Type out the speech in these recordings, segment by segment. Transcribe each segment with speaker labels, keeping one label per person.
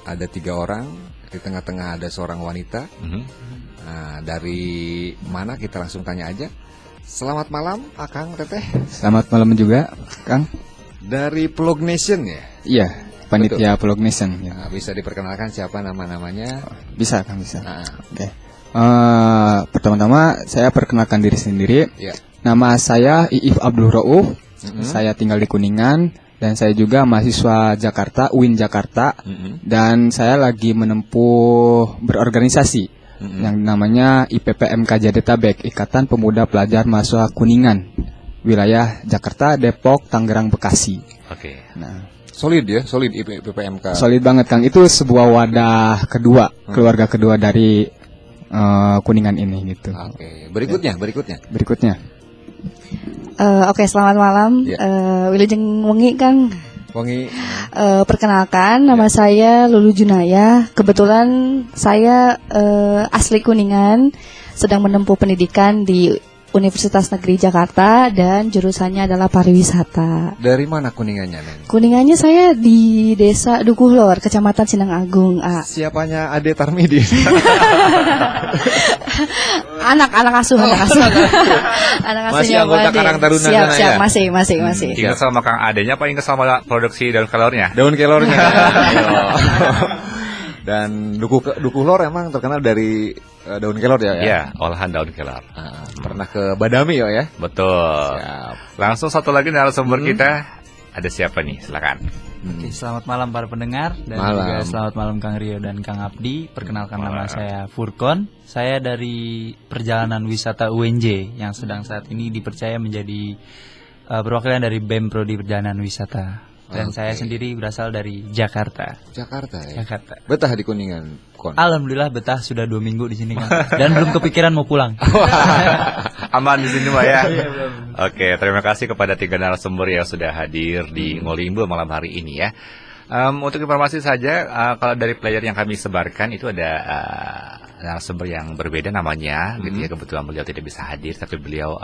Speaker 1: ada 3 orang, di tengah-tengah ada seorang wanita. Nah, dari mana kita langsung tanya aja. Selamat malam, Akang Teteh.
Speaker 2: Selamat malam juga, Kang.
Speaker 1: Dari Plog Nation ya?
Speaker 2: Iya, panitia Plog Nation. Ya.
Speaker 1: Nah, bisa diperkenalkan siapa nama-namanya?
Speaker 2: Bisa, Kang, bisa.
Speaker 1: Nah.
Speaker 2: Oke. Pertama-tama saya perkenalkan diri sendiri.
Speaker 1: Ya.
Speaker 2: Nama saya Iif Abdul Rauf. Saya tinggal di Kuningan dan saya juga mahasiswa Jakarta, UIN Jakarta. Dan saya lagi menempuh berorganisasi yang namanya IPPMK Jadetabek, Ikatan Pemuda Pelajar Mahasiswa Kuningan, wilayah Jakarta, Depok, Tangerang, Bekasi.
Speaker 1: Oke.
Speaker 2: Nah,
Speaker 1: solid ya, solid IPPMK.
Speaker 2: solid banget, Kang. Itu sebuah wadah kedua, keluarga kedua dari Kuningan ini gitu.
Speaker 1: Oke. Berikutnya.
Speaker 3: Oke, selamat malam. Wilujeng wengi, Kang.
Speaker 1: Wengi.
Speaker 3: Perkenalkan, nama saya Lulu Junaya. Kebetulan saya asli Kuningan, sedang menempuh pendidikan di Universitas Negeri Jakarta dan jurusannya adalah pariwisata.
Speaker 1: Dari mana Kuningannya, Neng?
Speaker 3: Kuningannya saya di Desa Dukuh Lor, Kecamatan Sindang Agung.
Speaker 1: Siapanya Ade Tarmidi?
Speaker 3: Anak asuh. Anak
Speaker 1: Masih anggota Karang Taruna
Speaker 3: siap,
Speaker 1: ya?
Speaker 3: masih.
Speaker 4: Ingat sama Kang Adenya apa ingat sama produksi daun kelornya?
Speaker 1: Daun kelornya. Dan Dukuh Lor emang terkenal dari daun kelor ya?
Speaker 4: Iya, olahan daun kelor.
Speaker 1: Pernah ke Badami ya?
Speaker 4: Betul.
Speaker 1: Siap.
Speaker 4: Langsung satu lagi narasumber kita. Ada siapa nih? Silakan.
Speaker 5: Oke, selamat malam para pendengar dan juga selamat malam Kang Rio dan Kang Abdi. Perkenalkan nama saya Furkon. Saya dari perjalanan wisata UNJ yang sedang saat ini dipercaya menjadi perwakilan dari BEM Prodi Perjalanan Wisata. Dan saya sendiri berasal dari Jakarta.
Speaker 1: Jakarta ya?
Speaker 5: Jakarta.
Speaker 1: Betah di Kuningan, Kon?
Speaker 5: Alhamdulillah betah sudah 2 minggu di sini, Kang. Dan belum kepikiran mau pulang.
Speaker 4: Aman di sini Pak ya. Oke, terima kasih kepada 3 narasumber yang sudah hadir di Ngolimbo malam hari ini ya. Untuk informasi saja, kalau dari player yang kami sebarkan itu ada narasumber yang berbeda namanya, gitu ya. Kebetulan beliau tidak bisa hadir, tapi beliau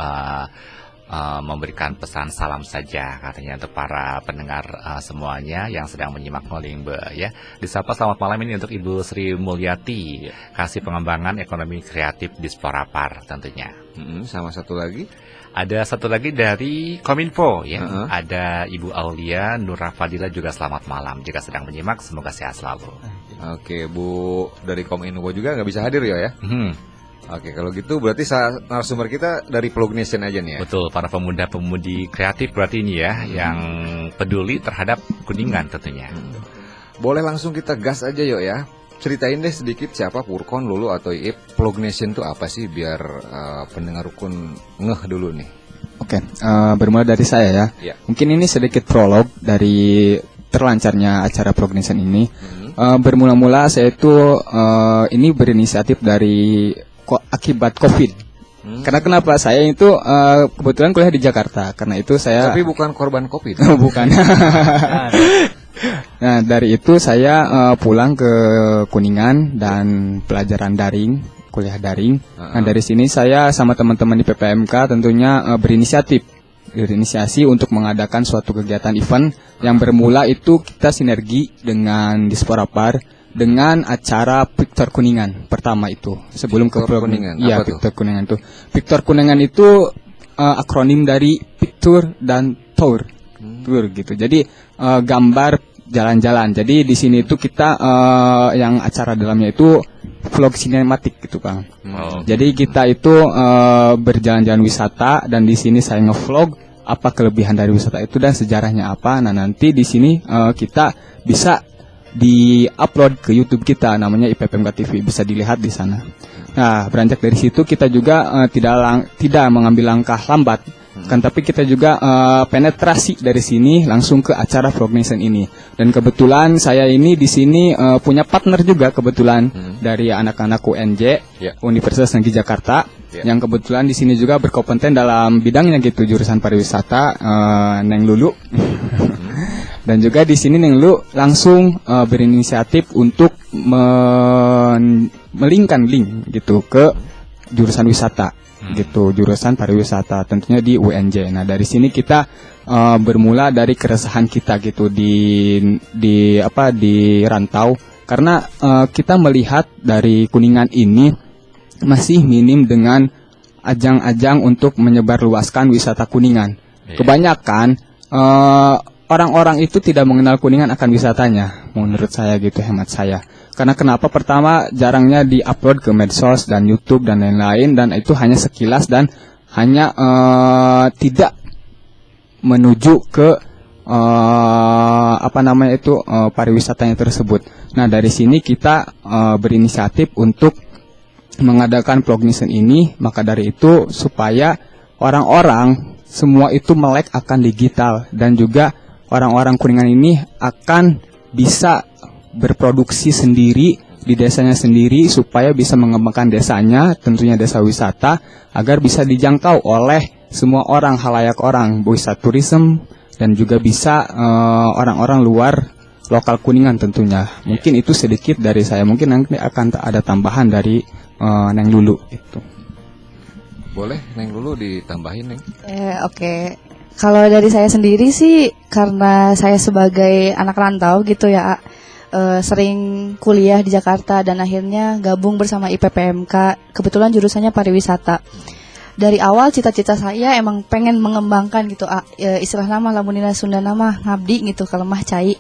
Speaker 4: memberikan pesan salam saja katanya untuk para pendengar semuanya yang sedang menyimak Ngolimbo ya. Disapa selamat malam ini untuk Ibu Sri Mulyati, Kasih Pengembangan Ekonomi Kreatif Dispora Par tentunya.
Speaker 1: Sama satu lagi.
Speaker 4: Ada satu lagi dari Kominfo ya. Ada Ibu Aulia Nurah Fadila juga selamat malam jika sedang menyimak, semoga sehat selalu.
Speaker 1: Oke, Bu dari Kominfo juga nggak bisa hadir ya? Oke, kalau gitu berarti narasumber kita dari Plog Nation aja nih ya?
Speaker 4: Betul, para pemuda-pemudi kreatif berarti ini ya, yang peduli terhadap Kuningan tentunya.
Speaker 1: Boleh langsung kita gas aja yuk ya. Ceritain deh sedikit siapa Furkon, Lulu, atau Iip. Plog Nation itu apa sih biar pendengar rukun ngeh dulu nih.
Speaker 2: Oke, bermula dari saya ya. Mungkin ini sedikit prolog dari terlancarnya acara Plog Nation ini. Bermula-mula saya itu ini berinisiatif dari akibat COVID. Karena kenapa? Saya itu kebetulan kuliah di Jakarta. Karena itu saya.
Speaker 1: Tapi bukan korban COVID.
Speaker 2: Bukan. Nah, dari itu saya pulang ke Kuningan dan pelajaran daring, kuliah daring. Nah, dari sini saya sama teman-teman di PPMK tentunya berinisiasi untuk mengadakan suatu kegiatan event yang bermula itu kita sinergi dengan Dispora Par dengan acara Victor Kuningan pertama itu sebelum
Speaker 1: Victor
Speaker 2: ke
Speaker 1: Kuningan.
Speaker 2: Iya,
Speaker 1: Victor
Speaker 2: Kuningan itu. Victor Kuningan itu akronim dari Picture dan Tour. Tour gitu. Jadi gambar jalan-jalan. Jadi di sini itu kita yang acara dalamnya itu vlog sinematik gitu, Kang. Jadi kita itu berjalan-jalan wisata dan di sini saya ngevlog apa kelebihan dari wisata itu dan sejarahnya apa. Nah, nanti di sini kita bisa di-upload ke YouTube kita namanya IPPMK TV, bisa dilihat di sana. Nah, beranjak dari situ kita juga tidak mengambil langkah lambat, kan, tapi kita juga penetrasi dari sini langsung ke acara Plog Nation ini. Dan kebetulan saya ini di sini punya partner juga kebetulan dari anak-anak UNJ, Universitas Negeri Jakarta, yang kebetulan di sini juga berkompeten dalam bidangnya gitu, jurusan pariwisata, Neng Lulu. Dan juga di sini Neng Lu langsung berinisiatif untuk melingkan link gitu ke jurusan wisata, gitu, jurusan pariwisata tentunya di UNJ. Nah, dari sini kita bermula dari keresahan kita gitu di rantau Karena kita melihat dari Kuningan ini masih minim dengan ajang-ajang untuk menyebarluaskan wisata Kuningan. Kebanyakan orang-orang itu tidak mengenal Kuningan akan wisatanya, menurut saya gitu, hemat saya. Karena kenapa? Pertama, jarangnya di-upload ke medsos dan YouTube dan lain-lain, dan itu hanya sekilas dan hanya tidak menuju ke pariwisatanya tersebut. Nah, dari sini kita berinisiatif untuk mengadakan Vlognism ini. Maka dari itu supaya orang-orang semua itu melek akan digital, dan juga orang-orang Kuningan ini akan bisa berproduksi sendiri di desanya sendiri, supaya bisa mengembangkan desanya, tentunya desa wisata, agar bisa dijangkau oleh semua orang, halayak orang, wisata turisme, dan juga bisa orang-orang luar lokal Kuningan tentunya. Mungkin itu sedikit dari saya. Mungkin nanti akan ada tambahan dari Neng Lulu itu.
Speaker 1: Boleh Neng Lulu ditambahin, Neng?
Speaker 3: Oke. Kalau dari saya sendiri sih, karena saya sebagai anak rantau gitu ya, sering kuliah di Jakarta dan akhirnya gabung bersama IPPMK. Kebetulan jurusannya pariwisata. Dari awal cita-cita saya emang pengen mengembangkan gitu, istilah nama lamunina Sunda nama ngabdi gitu, kalau mah cai.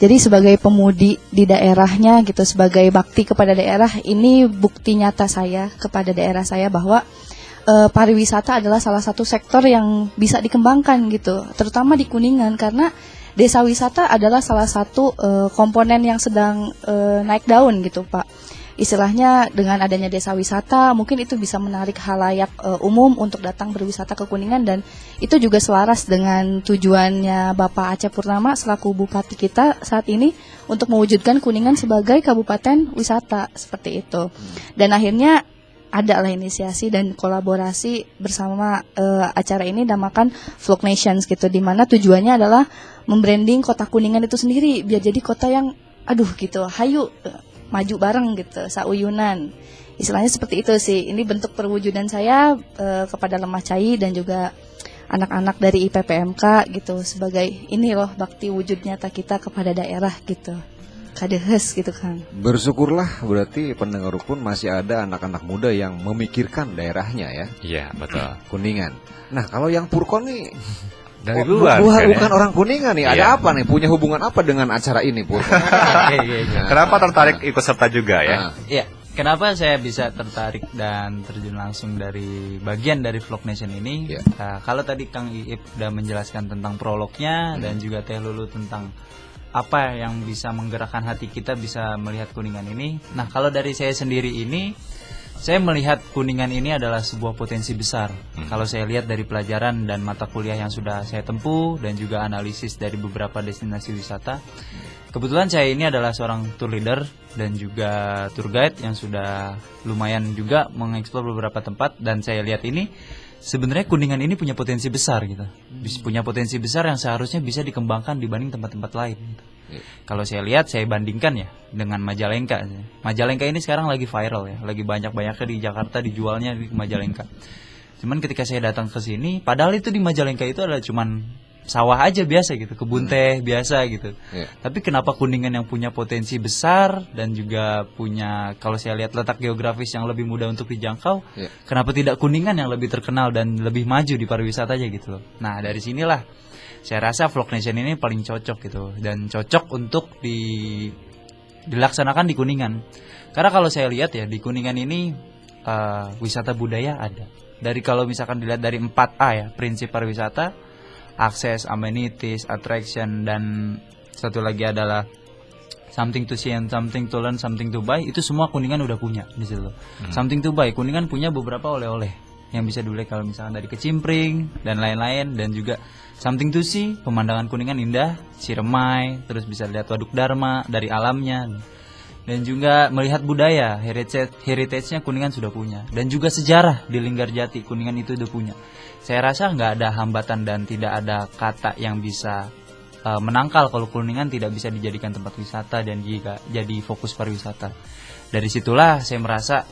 Speaker 3: Jadi sebagai pemudi di daerahnya gitu, sebagai bakti kepada daerah, ini bukti nyata saya kepada daerah saya bahwa pariwisata adalah salah satu sektor yang bisa dikembangkan gitu, terutama di Kuningan, karena desa wisata adalah salah satu komponen yang sedang naik daun gitu, Pak. Istilahnya dengan adanya desa wisata mungkin itu bisa menarik halayak umum untuk datang berwisata ke Kuningan, dan itu juga selaras dengan tujuannya Bapak Aceh Purnama selaku bupati kita saat ini untuk mewujudkan Kuningan sebagai kabupaten wisata seperti itu. Dan akhirnya ada lah inisiasi dan kolaborasi bersama acara ini namakan Vlog Nations gitu, di mana tujuannya adalah membranding kota Kuningan itu sendiri biar jadi kota yang gitu, hayu maju bareng gitu, sauyunan. Istilahnya seperti itu sih. Ini bentuk perwujudan saya kepada Lemah Cai dan juga anak-anak dari IPPMK gitu, sebagai ini loh bakti wujud nyata kita kepada daerah gitu. Kadehes gitu kan.
Speaker 1: Bersyukurlah berarti pendengar pun masih ada anak-anak muda yang memikirkan daerahnya ya.
Speaker 4: Iya, betul.
Speaker 1: Kuningan. Nah, kalau yang Purkon nih
Speaker 4: dari luar
Speaker 1: bukan orang Kuningan nih. Ada
Speaker 4: Iya.
Speaker 1: apa nih? Punya hubungan apa dengan acara ini, Purkon?
Speaker 4: Kenapa tertarik ikut serta juga ya?
Speaker 5: Iya, kenapa saya bisa tertarik dan terjun langsung dari bagian dari Vlog Nation ini?
Speaker 1: Iya.
Speaker 5: Kalau tadi Kang Iip udah menjelaskan tentang prolognya dan juga Teh Lulu tentang apa yang bisa menggerakkan hati kita bisa melihat Kuningan ini. Nah, kalau dari saya sendiri ini, saya melihat Kuningan ini adalah sebuah potensi besar. Kalau saya lihat dari pelajaran dan mata kuliah yang sudah saya tempuh dan juga analisis dari beberapa destinasi wisata. Kebetulan saya ini adalah seorang tour leader dan juga tour guide yang sudah lumayan juga mengeksplor beberapa tempat, dan saya lihat ini sebenarnya Kuningan ini punya potensi besar gitu. Punya potensi besar yang seharusnya bisa dikembangkan dibanding tempat-tempat lain gitu. Kalau saya lihat, saya bandingkan ya dengan Majalengka. Majalengka ini sekarang lagi viral ya, lagi banyak-banyaknya di Jakarta dijualnya di Majalengka. Cuman ketika saya datang ke sini, padahal itu di Majalengka itu adalah cuman sawah aja biasa gitu, kebun teh biasa gitu. Tapi kenapa Kuningan yang punya potensi besar dan juga punya, kalau saya lihat letak geografis yang lebih mudah untuk dijangkau, kenapa tidak Kuningan yang lebih terkenal dan lebih maju di pariwisatanya gitu loh. Nah, dari sinilah saya rasa Vlog Nation ini paling cocok gitu, dan cocok untuk dilaksanakan di Kuningan. Karena kalau saya lihat ya di Kuningan ini wisata budaya ada. Dari kalau misalkan dilihat dari 4A ya, prinsip pariwisata, akses, amenities, attraction, dan satu lagi adalah something to see and something to learn, something to buy. Itu semua Kuningan udah punya di situ. Something to buy, Kuningan punya beberapa oleh-oleh yang bisa dibeli kalau misalkan dari kecimpring dan lain-lain, dan juga something to see, pemandangan Kuningan indah, Ciremai, terus bisa lihat Waduk Dharma dari alamnya, dan juga melihat budaya, heritage-nya Kuningan sudah punya, dan juga sejarah di Linggarjati Kuningan itu udah punya. Saya rasa nggak ada hambatan dan tidak ada kata yang bisa menangkal kalau Kuningan tidak bisa dijadikan tempat wisata dan juga jadi fokus pariwisata. Dari situlah saya merasa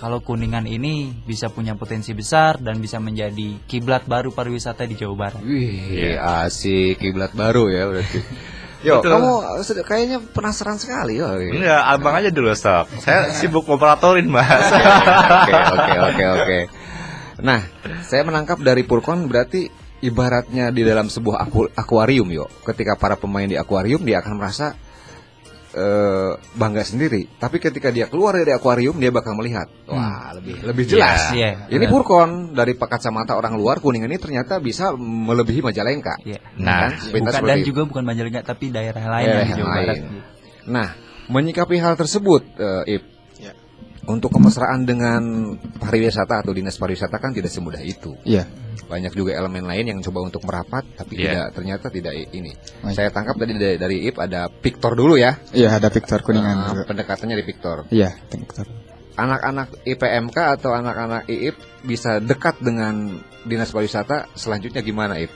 Speaker 5: kalau Kuningan ini bisa punya potensi besar dan bisa menjadi kiblat baru pariwisata di Jawa Barat.
Speaker 1: Wih, asik, kiblat baru ya berarti. Yo,
Speaker 4: Betul.
Speaker 1: kamu kayaknya penasaran sekali yo.
Speaker 4: Enggak, abang aja dulu sok. Saya sibuk operatorin mas.
Speaker 1: Oke. Nah, saya menangkap dari Purkon berarti ibaratnya di dalam sebuah akuarium yo. Ketika para pemain di akuarium dia akan merasa bangga sendiri. Tapi ketika dia keluar dari akuarium dia bakal melihat, wah lebih jelas.
Speaker 5: Iya,
Speaker 1: Ini
Speaker 5: benar.
Speaker 1: Purkon dari kacamata orang luar, Kuningan ini ternyata bisa melebihi Majalengka.
Speaker 5: Iya.
Speaker 4: Nah,
Speaker 1: Sepintas
Speaker 5: Bukan,
Speaker 1: seperti
Speaker 5: dan
Speaker 1: itu.
Speaker 5: juga bukan Majalengka tapi daerah lain
Speaker 1: Daerah
Speaker 5: yang di Jawa
Speaker 1: lain.
Speaker 5: Barat.
Speaker 1: Nah, menyikapi hal tersebut, Ip, untuk kemesraan dengan pariwisata atau dinas pariwisata kan tidak semudah itu.
Speaker 2: Iya.
Speaker 1: Banyak juga elemen lain yang coba untuk merapat, tapi
Speaker 4: Iya.
Speaker 1: ternyata tidak ini.
Speaker 2: Baik.
Speaker 1: Saya tangkap tadi dari Ip ada Victor dulu ya.
Speaker 2: Iya, ada Victor Kuningan juga.
Speaker 1: Pendekatannya di Victor.
Speaker 2: Iya, Victor.
Speaker 1: Anak-anak IPMK atau anak-anak IIP bisa dekat dengan dinas pariwisata. Selanjutnya gimana Ip?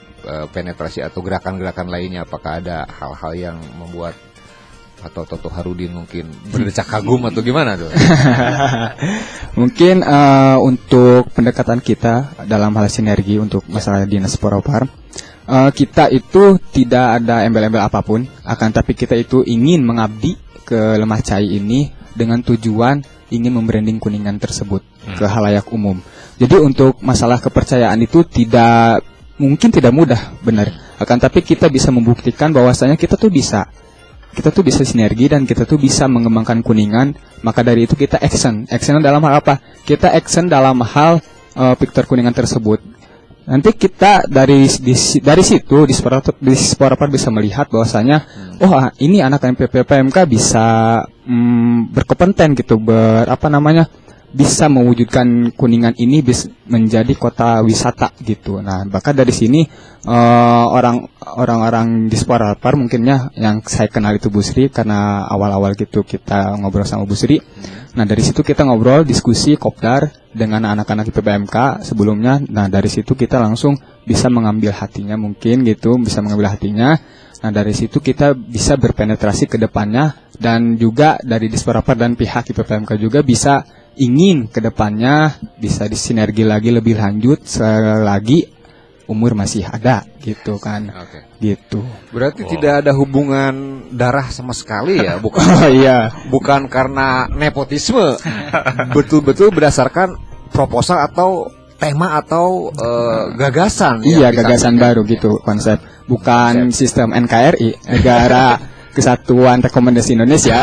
Speaker 1: Penetrasi atau gerakan-gerakan lainnya, apakah ada hal-hal yang membuat atau Toto Harudin mungkin berdecak kagum atau gimana tuh?
Speaker 2: Mungkin untuk pendekatan kita dalam hal sinergi untuk masalah dinas Poropar, kita itu tidak ada embel-embel apapun, akan tapi kita itu ingin mengabdi ke Lemah Cai ini dengan tujuan ingin membranding Kuningan tersebut ke halayak umum. Jadi untuk masalah kepercayaan itu mungkin tidak mudah, benar. Akan tapi kita bisa membuktikan bahwasanya kita tuh bisa sinergi dan kita tuh bisa mengembangkan Kuningan. Maka dari itu kita action dalam hal apa? Kita action dalam hal Victor Kuningan tersebut. Nanti kita dari situ di Sporapar bisa melihat bahwasanya ini anak PPMK bisa berkompeten gitu, bisa mewujudkan Kuningan ini menjadi kota wisata gitu. Nah, bahkan dari sini orang-orang di Sporapar mungkinnya yang saya kenal itu Bu Sri, karena awal-awal gitu kita ngobrol sama Bu Sri. Nah, dari situ kita ngobrol, diskusi, kopdar dengan anak-anak PPMK sebelumnya. Nah, dari situ kita langsung bisa mengambil hatinya mungkin gitu, bisa mengambil hatinya. Nah, dari situ kita bisa berpenetrasi ke depannya, dan juga dari Disporapar dan pihak PPMK juga bisa ingin ke depannya bisa disinergi lagi lebih lanjut selagi umur masih ada gitu kan.
Speaker 1: Oke.
Speaker 2: Gitu.
Speaker 1: Berarti tidak ada hubungan darah sama sekali ya, bukan?
Speaker 2: Oh iya.
Speaker 1: Bukan karena nepotisme, betul-betul berdasarkan proposal atau tema atau gagasan.
Speaker 2: Iya,
Speaker 1: yang
Speaker 2: gagasan
Speaker 1: disampaikan.
Speaker 2: baru gitu konsep. Bukan sistem NKRI, Negara Kesatuan Rekomendasi Indonesia.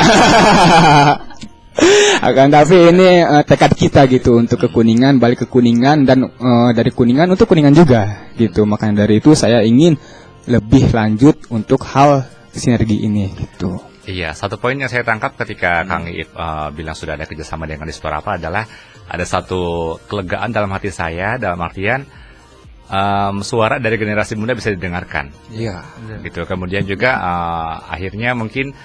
Speaker 2: Akan tapi ini tekad kita gitu untuk ke Kuningan, balik ke Kuningan, dan dari Kuningan untuk Kuningan juga gitu. Makanya dari itu saya ingin lebih lanjut untuk hal sinergi ini gitu.
Speaker 4: Iya, satu poin yang saya tangkap ketika Kang Iip bilang sudah ada kerjasama dengan Disporapar adalah ada satu kelegaan dalam hati saya, dalam artian suara dari generasi muda bisa didengarkan.
Speaker 1: Iya.
Speaker 4: Gitu. Kemudian juga akhirnya mungkin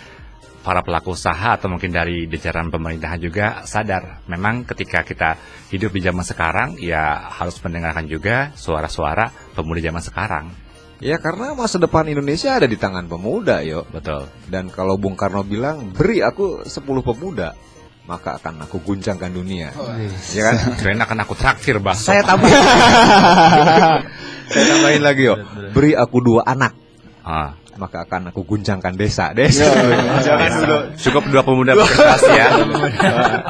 Speaker 4: para pelaku usaha atau mungkin dari jajaran pemerintahan juga sadar memang ketika kita hidup di zaman sekarang ya harus mendengarkan juga suara-suara pemuda zaman sekarang.
Speaker 1: Ya, karena masa depan Indonesia ada di tangan pemuda, yo.
Speaker 4: Betul.
Speaker 1: Dan kalau Bung Karno bilang, beri aku 10 pemuda, maka akan aku guncangkan dunia. Ya kan?
Speaker 4: Keren akan aku traktir, Bang.
Speaker 1: Saya tambahin lagi, yo. Beri aku 2 anak, maka akan aku guncangkan desa. Jangan dulu.
Speaker 4: Cukup 2 pemuda berprestasi ya.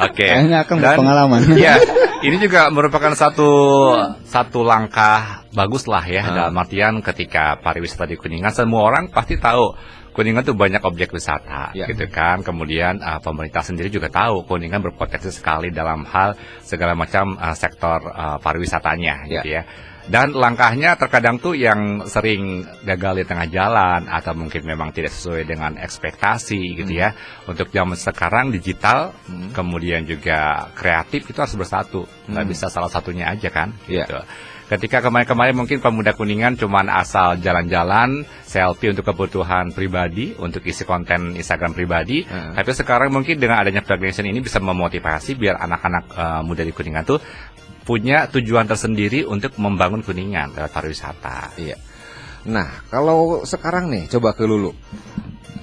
Speaker 4: Oke.
Speaker 2: Kayaknya akan
Speaker 4: Dan,
Speaker 2: berpengalaman.
Speaker 4: Iya, ini juga merupakan satu langkah bagus lah ya, dalam artian ketika pariwisata di Kuningan semua orang pasti tahu Kuningan tuh banyak objek wisata, gitu kan. Kemudian pemerintah sendiri juga tahu Kuningan berpotensi sekali dalam hal segala macam sektor pariwisatanya, gitu ya. Dan langkahnya terkadang tuh yang sering gagal di tengah jalan atau mungkin memang tidak sesuai dengan ekspektasi gitu ya. Untuk zaman sekarang digital, kemudian juga kreatif itu harus bersatu. Nggak bisa salah satunya aja kan. Gitu. Ketika kemarin-kemarin mungkin pemuda Kuningan cuman asal jalan-jalan, selfie untuk kebutuhan pribadi, untuk isi konten Instagram pribadi. Tapi sekarang mungkin dengan adanya Flognation ini bisa memotivasi biar anak-anak muda di Kuningan tuh punya tujuan tersendiri untuk membangun Kuningan lewat pariwisata.
Speaker 1: Iya. Nah, kalau sekarang nih, coba ke Lulu.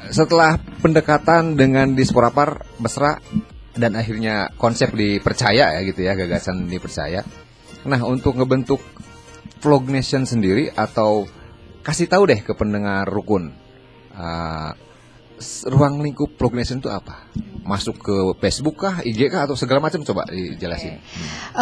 Speaker 1: Setelah pendekatan dengan Disporapar, Mesra, dan akhirnya konsep dipercaya ya gitu ya, gagasan dipercaya. Nah, untuk ngebentuk Flognation sendiri atau kasih tahu deh ke pendengar rukun, ruang lingkup Vlog Nation itu apa? Masuk ke Facebook kah, IG kah, atau segala macam? Coba dijelasin.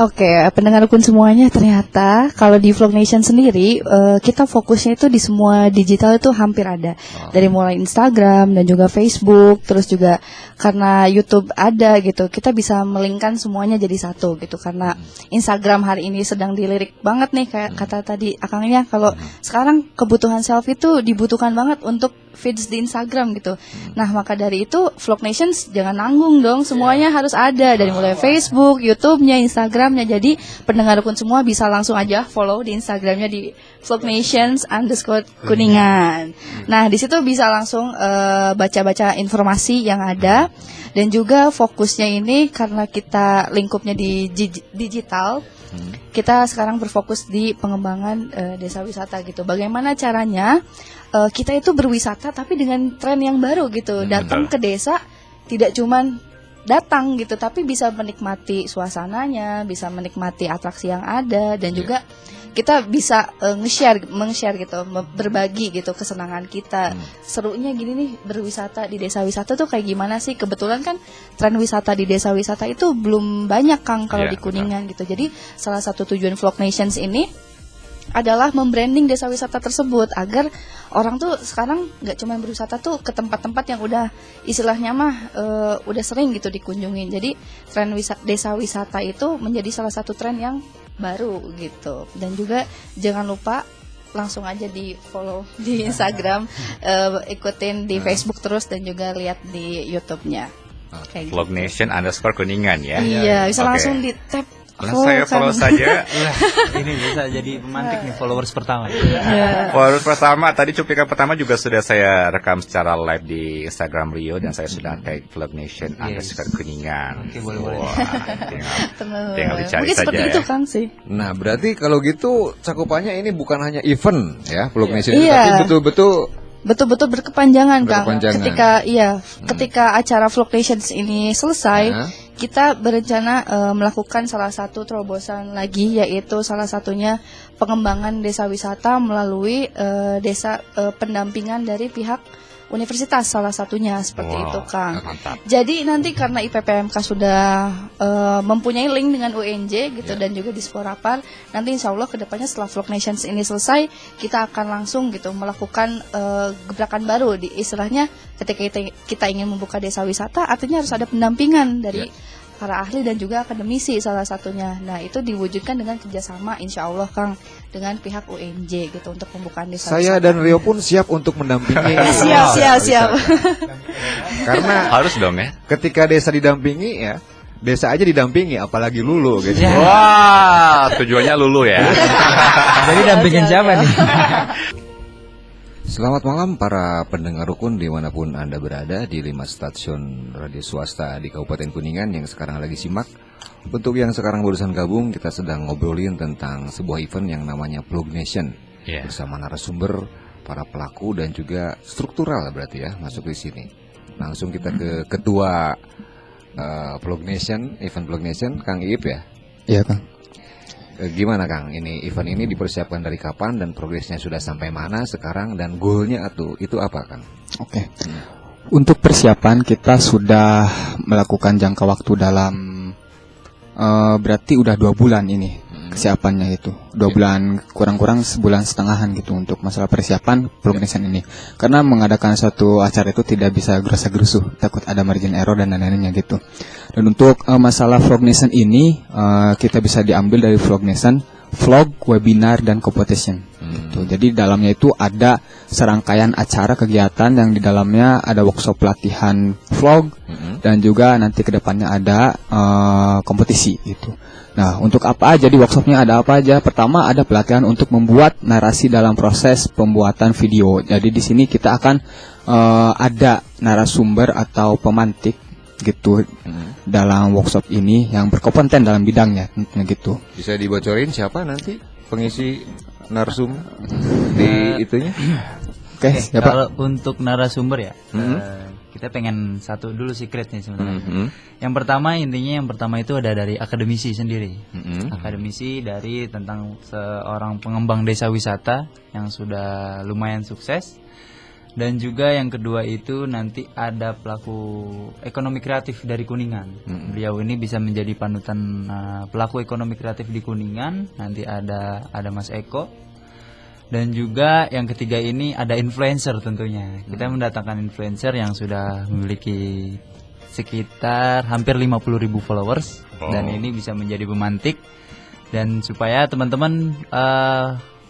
Speaker 3: Oke, pendengar rukun semuanya, ternyata kalau di Vlog Nation sendiri kita fokusnya itu di semua digital itu hampir ada. Dari mulai Instagram dan juga Facebook, terus juga karena YouTube ada gitu, kita bisa melingkan semuanya jadi satu gitu. Karena Instagram hari ini sedang dilirik banget nih, kayak kata tadi akangnya, kalau sekarang kebutuhan selfie itu dibutuhkan banget untuk feeds di Instagram gitu. Nah, maka dari itu Vlog Nation jangan nanggung dong, semuanya harus ada, dari mulai Facebook, YouTube-nya, Instagram-nya. Jadi pendengar rukun semua bisa langsung aja follow di Instagram-nya di vlognations_kuningan. Nah, di situ bisa langsung baca-baca informasi yang ada, dan juga fokusnya ini karena kita lingkupnya di digital. Kita sekarang berfokus di pengembangan desa wisata gitu. Bagaimana caranya kita itu berwisata tapi dengan tren yang baru gitu. Datang ke desa tidak cuman datang gitu, tapi bisa menikmati suasananya, bisa menikmati atraksi yang ada, dan juga kita bisa meng-share gitu, berbagi gitu kesenangan kita. Serunya gini nih, berwisata di desa wisata tuh kayak gimana sih? Kebetulan kan tren wisata di desa wisata itu belum banyak, Kang, kalau di Kuningan gitu. Jadi salah satu tujuan Vlog Nations ini adalah membranding desa wisata tersebut agar orang tuh sekarang nggak cuma berwisata tuh ke tempat-tempat yang udah istilahnya mah udah sering gitu dikunjungin. Jadi tren desa wisata itu menjadi salah satu tren yang baru gitu. Dan juga jangan lupa langsung aja di follow di Instagram, ikutin di Facebook terus, dan juga lihat di YouTube-nya.
Speaker 4: Vlog Nation _Kuningan ya.
Speaker 3: Iya, bisa langsung di tap.
Speaker 4: Saya follow saja.
Speaker 5: Ini bisa jadi pemantik nih, followers pertama.
Speaker 4: Followers pertama, tadi cuplikan pertama juga sudah saya rekam secara live di Instagram Rio, dan saya sudah tag Vlog Nation _Kuningan.
Speaker 5: Oke, boleh.
Speaker 4: Tinggal dicari
Speaker 3: mungkin
Speaker 4: saja
Speaker 3: seperti itu, Kang, sih.
Speaker 1: Nah, berarti kalau gitu cakupannya ini bukan hanya event ya, Vlog Nation,
Speaker 3: Iya.
Speaker 1: tapi betul-betul
Speaker 3: berkepanjangan, Kang.
Speaker 1: Berkepanjangan.
Speaker 3: Ketika acara Vlog Nations ini selesai, kita berencana melakukan salah satu terobosan lagi, yaitu salah satunya pengembangan desa wisata melalui pendampingan dari pihak universitas, salah satunya seperti itu, Kang.
Speaker 4: Mantap.
Speaker 3: Jadi nanti karena IPPMK sudah mempunyai link dengan UNJ gitu, dan juga di Sporapar, nanti insya Allah kedepannya setelah Vlog Nations ini selesai, kita akan langsung gitu melakukan gebrakan baru. Di istilahnya ketika kita ingin membuka desa wisata, artinya harus ada pendampingan dari para ahli dan juga akademisi salah satunya. Nah, itu diwujudkan dengan kerjasama insya Allah, Kang, dengan pihak UNJ gitu untuk pembukaan desa
Speaker 1: saya
Speaker 3: wisata.
Speaker 1: dan Rio pun siap untuk mendampingi.
Speaker 3: Siap.
Speaker 1: Karena
Speaker 4: Harus dong ya.
Speaker 1: ketika desa didampingi ya, desa aja didampingi, apalagi Lulu gitu.
Speaker 4: Wah, tujuannya lulu ya.
Speaker 5: Jadi dampingin siapa nih?
Speaker 1: Selamat malam para pendengar rukun dimanapun Anda berada di 5 stasiun radio swasta di Kabupaten Kuningan yang sekarang lagi simak. Untuk yang sekarang barusan gabung, kita sedang ngobrolin tentang sebuah event yang namanya Vlog Nation, bersama narasumber, para pelaku dan juga struktural berarti ya masuk di sini. Langsung kita ke ketua Vlog Nation, event Vlog Nation, Kang Iip ya.
Speaker 2: Iya, Kang.
Speaker 1: Gimana, Kang? Ini event ini dipersiapkan dari kapan dan progresnya sudah sampai mana sekarang, dan goalnya itu apa, Kang?
Speaker 2: Oke. Untuk persiapan kita sudah melakukan jangka waktu dalam berarti udah 2 bulan ini kesiapannya itu. 2 bulan, kurang-kurang sebulan setengahan gitu untuk masalah persiapan Vlog Nation ini. Karena mengadakan suatu acara itu tidak bisa gerusa-gerusuh, takut ada margin error dan lain-lainnya gitu. Dan untuk masalah Vlog Nation ini kita bisa diambil dari Vlog Nation, vlog, webinar, dan competition. Gitu. Jadi dalamnya itu ada serangkaian acara kegiatan yang di dalamnya ada workshop pelatihan vlog, dan juga nanti kedepannya ada kompetisi gitu. Nah, untuk apa aja di workshopnya ada apa aja? Pertama ada pelatihan untuk membuat narasi dalam proses pembuatan video. Jadi di sini kita akan ada narasumber atau pemantik gitu dalam workshop ini yang berkompeten dalam bidangnya gitu.
Speaker 1: Bisa dibocorin siapa nanti pengisi narsum di itunya?
Speaker 2: Oke, siapa?
Speaker 5: Kalau untuk narasumber ya, kita pengen satu dulu secretnya sebenarnya. Yang pertama itu ada dari akademisi sendiri. Akademisi dari tentang seorang pengembang desa wisata yang sudah lumayan sukses. Dan juga yang kedua itu nanti ada pelaku ekonomi kreatif dari Kuningan. Beliau ini bisa menjadi panutan pelaku ekonomi kreatif di Kuningan. Nanti ada Mas Eko. Dan juga yang ketiga ini ada influencer tentunya. Kita mendatangkan influencer yang sudah memiliki sekitar hampir 50.000 followers. Dan ini bisa menjadi pemantik. Dan supaya teman-teman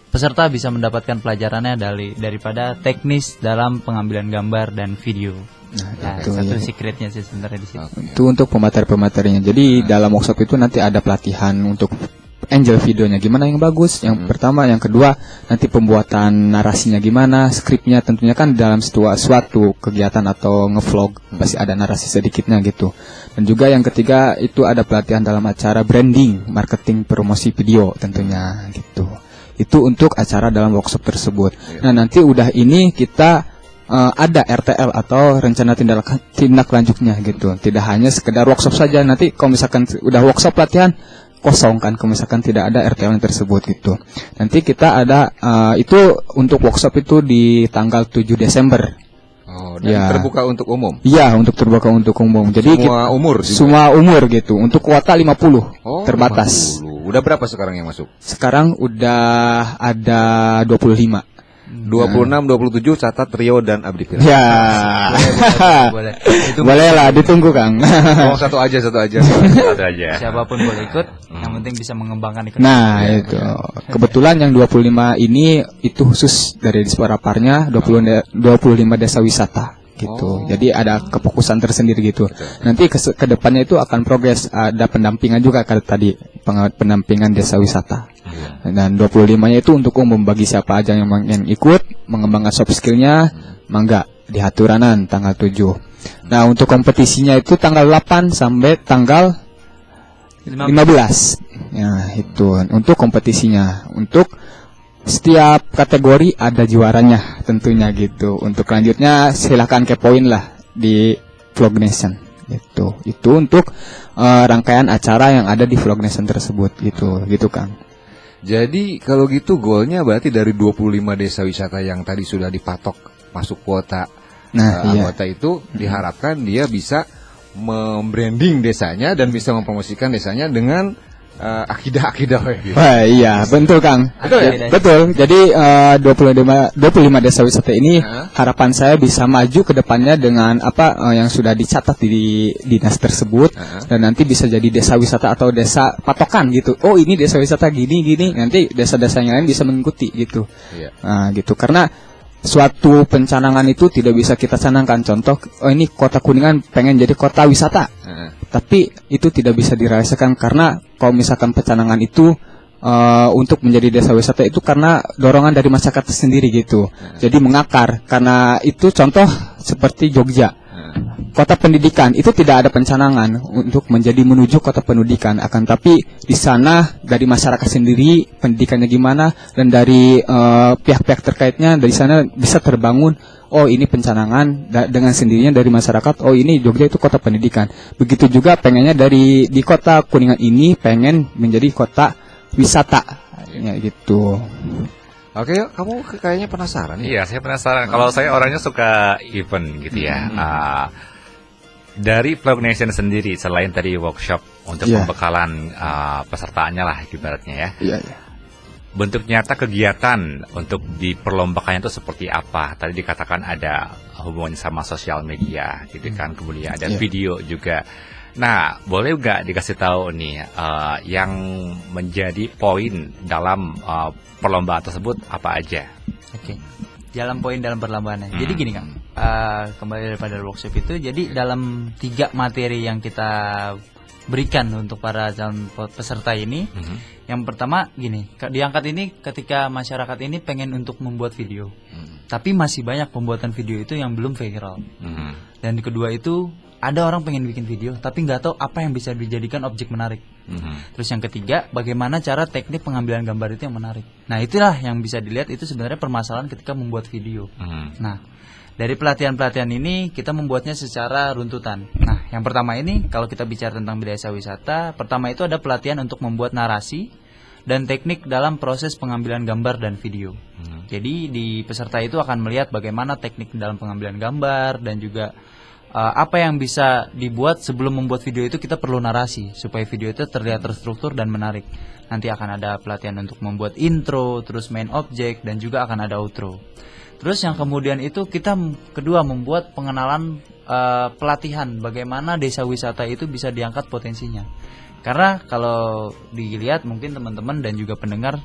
Speaker 5: peserta bisa mendapatkan pelajarannya daripada teknis dalam pengambilan gambar dan video. Nah,
Speaker 2: itu
Speaker 5: satu
Speaker 2: ya.
Speaker 5: secretnya sih sebenarnya di situ.
Speaker 2: Itu untuk pemateri-pematerinya. Jadi dalam workshop itu nanti ada pelatihan untuk angel videonya gimana yang bagus. Yang pertama, yang kedua nanti pembuatan narasinya gimana, skripnya tentunya kan dalam suatu kegiatan atau ngevlog pasti ada narasi sedikitnya gitu. Dan juga yang ketiga itu ada pelatihan dalam acara branding, marketing, promosi video tentunya gitu. Itu untuk acara dalam workshop tersebut. Nah nanti udah ini kita ada RTL atau rencana tindak lanjutnya gitu. Tidak hanya sekedar workshop saja. Nanti kalau misalkan udah workshop pelatihan kosong kan, kalau misalkan tidak ada RTL tersebut gitu. Nanti kita ada itu untuk workshop itu di tanggal 7 Desember.
Speaker 1: Oh, dan terbuka untuk umum.
Speaker 2: Iya, untuk terbuka untuk umum. Jadi
Speaker 1: semua umur juga?
Speaker 2: Semua umur gitu. Untuk kuota 50 terbatas.
Speaker 1: 50. Udah berapa sekarang yang masuk?
Speaker 2: Sekarang udah ada 25.
Speaker 1: 26, 27 catat Rio dan Abdi Firman.
Speaker 2: Ya.
Speaker 5: Boleh.
Speaker 2: Boleh lah, ditunggu Kang.
Speaker 1: Oh, satu aja.
Speaker 4: Satu aja.
Speaker 5: Siapapun boleh ikut, yang penting bisa mengembangkan ekonomi.
Speaker 2: Nah, itu. Kebetulan yang 25 ini itu khusus dari Disparaparnya 25 desa wisata gitu. Jadi ada kefokusan tersendiri gitu. Nanti ke depannya itu akan progres, ada pendampingan juga kan tadi, pendampingan desa wisata. Dan 25-nya itu untuk umum bagi siapa aja yang ingin ikut mengembangkan soft skill-nya, mangga di Haturanan tanggal 7. Nah, untuk kompetisinya itu tanggal 8 sampai tanggal 15. Ya, itu untuk kompetisinya. Untuk setiap kategori ada juaranya tentunya gitu. Untuk lanjutnya silahkan kepoin lah di Vlog Nation gitu. Itu untuk rangkaian acara yang ada di Vlog Nation tersebut gitu Kang.
Speaker 1: Jadi kalau gitu goalnya berarti dari 25 desa wisata yang tadi sudah dipatok masuk kuota anggota itu diharapkan dia bisa membranding desanya dan bisa mempromosikan desanya dengan akidah-akidah gitu.
Speaker 2: Wah, iya, betul Kang. Betul. Jadi 25 desa wisata ini harapan saya bisa maju ke depannya dengan apa yang sudah dicatat di dinas tersebut dan nanti bisa jadi desa wisata atau desa patokan gitu. Oh, ini desa wisata gini. Nanti desa-desa yang lain bisa mengikuti gitu. Nah, gitu. Karena suatu pencanangan itu tidak bisa kita canangkan. Contoh, oh ini kota Kuningan pengen jadi kota wisata. Tapi itu tidak bisa dirasakan karena kalau misalkan pencanangan itu untuk menjadi desa wisata itu karena dorongan dari masyarakat sendiri gitu. Jadi mengakar. Karena itu contoh seperti Jogja. Kota pendidikan itu tidak ada pencanangan untuk menjadi menuju kota pendidikan, akan tapi di sana dari masyarakat sendiri pendidikannya gimana dan dari pihak-pihak terkaitnya dari sana bisa terbangun. Oh, ini pencanangan dengan sendirinya dari masyarakat. Oh, ini Jogja itu kota pendidikan. Begitu juga pengennya di kota Kuningan ini pengen menjadi kota wisata ya gitu.
Speaker 1: Oke, yuk, kamu kayaknya penasaran ya?
Speaker 4: Iya, saya penasaran. Kalau saya orangnya suka event gitu ya. Dari Vlog Nation sendiri, selain tadi workshop untuk pembekalan pesertaannya lah ibaratnya ya.
Speaker 2: Iya.
Speaker 4: Bentuk nyata kegiatan untuk diperlombakannya itu seperti apa? Tadi dikatakan ada hubungannya sama sosial media gitu kan. Kemudian ada video juga. Nah, boleh nggak dikasih tahu nih yang menjadi poin dalam perlombaan tersebut apa aja?
Speaker 5: Oke. Dalam poin dalam perlombaannya. Jadi gini Kang, kembali daripada workshop itu, jadi dalam 3 materi yang kita berikan untuk para calon peserta ini, yang pertama gini, diangkat ini ketika masyarakat ini pengen untuk membuat video, tapi masih banyak pembuatan video itu yang belum viral. Dan kedua itu ada orang pengen bikin video tapi nggak tahu apa yang bisa dijadikan objek menarik. Terus yang ketiga, bagaimana cara teknik pengambilan gambar itu yang menarik. Nah, itulah yang bisa dilihat itu sebenarnya permasalahan ketika membuat video. Nah, dari pelatihan-pelatihan ini kita membuatnya secara runtutan. Nah, yang pertama ini kalau kita bicara tentang desa wisata, pertama itu ada pelatihan untuk membuat narasi dan teknik dalam proses pengambilan gambar dan video. Jadi di peserta itu akan melihat bagaimana teknik dalam pengambilan gambar dan juga apa yang bisa dibuat. Sebelum membuat video itu kita perlu narasi supaya video itu terlihat terstruktur dan menarik. Nanti akan ada pelatihan untuk membuat intro, terus main object, dan juga akan ada outro. Terus yang kemudian itu kita kedua membuat pengenalan pelatihan bagaimana desa wisata itu bisa diangkat potensinya. Karena kalau dilihat mungkin teman-teman dan juga pendengar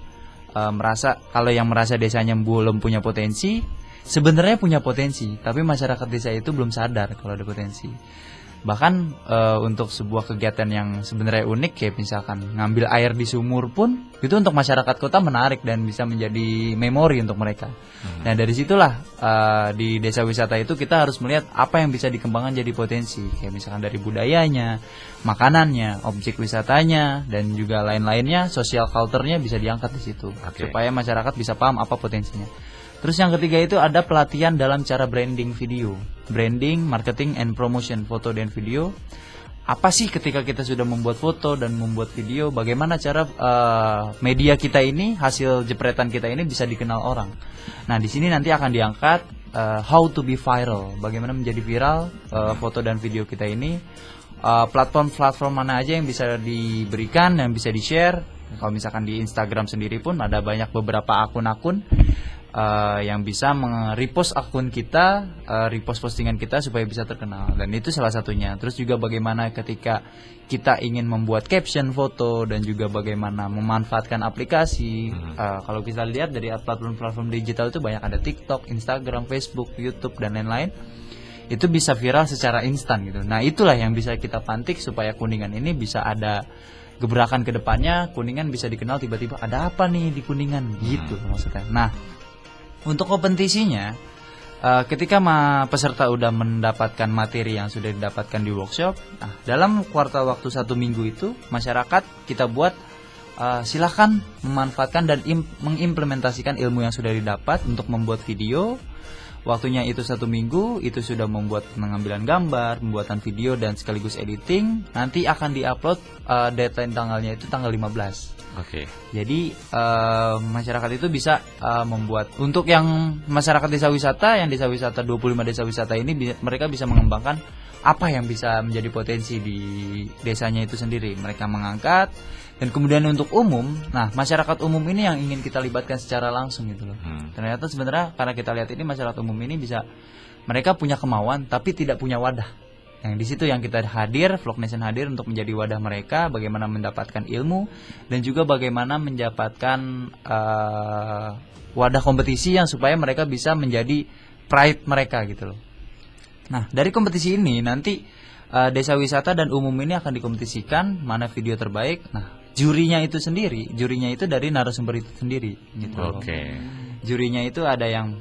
Speaker 5: merasa kalau yang merasa desanya belum punya potensi, sebenarnya punya potensi, tapi masyarakat desa itu belum sadar kalau ada potensi. Bahkan untuk sebuah kegiatan yang sebenarnya unik kayak misalkan ngambil air di sumur pun itu untuk masyarakat kota menarik dan bisa menjadi memori untuk mereka. Nah dari situlah di desa wisata itu kita harus melihat apa yang bisa dikembangkan jadi potensi, kayak misalkan dari budayanya, makanannya, objek wisatanya, dan juga lain-lainnya, social culture-nya bisa diangkat di situ supaya masyarakat bisa paham apa potensinya. Terus yang ketiga itu ada pelatihan dalam cara branding video. Branding, marketing, and promotion foto dan video. Apa sih ketika kita sudah membuat foto dan membuat video, bagaimana cara media kita ini, hasil jepretan kita ini bisa dikenal orang. Nah di sini nanti akan diangkat how to be viral, bagaimana menjadi viral foto dan video kita ini. Platform-platform mana aja yang bisa diberikan, yang bisa di-share. Kalau misalkan di Instagram sendiri pun ada banyak beberapa akun-akun yang bisa repost akun kita, repost postingan kita supaya bisa terkenal, dan itu salah satunya. Terus juga bagaimana ketika kita ingin membuat caption foto dan juga bagaimana memanfaatkan aplikasi. Kalau kita lihat dari platform-platform digital itu banyak, ada TikTok, Instagram, Facebook, YouTube, dan lain-lain. Itu bisa viral secara instan gitu. Nah itulah yang bisa kita pantik supaya Kuningan ini bisa ada gebrakan ke depannya. Kuningan bisa dikenal tiba-tiba ada apa nih di Kuningan gitu maksudnya. Nah untuk kompetisinya, ketika peserta udah mendapatkan materi yang sudah didapatkan di workshop, nah, dalam kuartal waktu 1 minggu itu masyarakat kita buat silahkan memanfaatkan dan mengimplementasikan ilmu yang sudah didapat untuk membuat video. Waktunya itu 1 minggu, itu sudah membuat pengambilan gambar, pembuatan video, dan sekaligus editing. Nanti akan diupload, deadline tanggalnya itu tanggal 15. Jadi masyarakat itu bisa membuat, untuk yang masyarakat desa wisata, yang desa wisata 25 desa wisata ini mereka bisa mengembangkan apa yang bisa menjadi potensi di desanya itu sendiri. Mereka mengangkat. Dan kemudian untuk umum, nah masyarakat umum ini yang ingin kita libatkan secara langsung gitu loh. Ternyata sebenarnya karena kita lihat ini masyarakat umum ini bisa, mereka punya kemauan tapi tidak punya wadah. Yang di situ yang kita hadir, Vlog Nation hadir untuk menjadi wadah mereka, bagaimana mendapatkan ilmu dan juga bagaimana mendapatkan wadah kompetisi yang supaya mereka bisa menjadi pride mereka gitu loh. Nah dari kompetisi ini nanti desa wisata dan umum ini akan dikompetisikan mana video terbaik. Nah jurinya itu sendiri, jurinya itu dari narasumber itu sendiri gitu. Jurinya itu ada yang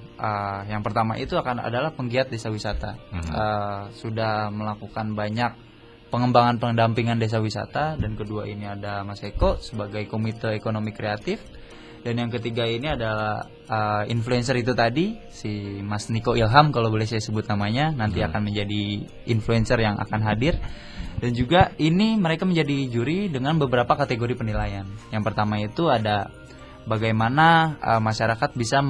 Speaker 5: pertama itu adalah penggiat desa wisata. Sudah melakukan banyak pengembangan pendampingan desa wisata, dan kedua ini ada Mas Eko sebagai komite ekonomi kreatif, dan yang ketiga ini adalah influencer itu tadi si Mas Niko Ilham kalau boleh saya sebut namanya, nanti akan menjadi influencer yang akan hadir. Dan juga ini mereka menjadi juri dengan beberapa kategori penilaian. Yang pertama itu ada bagaimana masyarakat bisa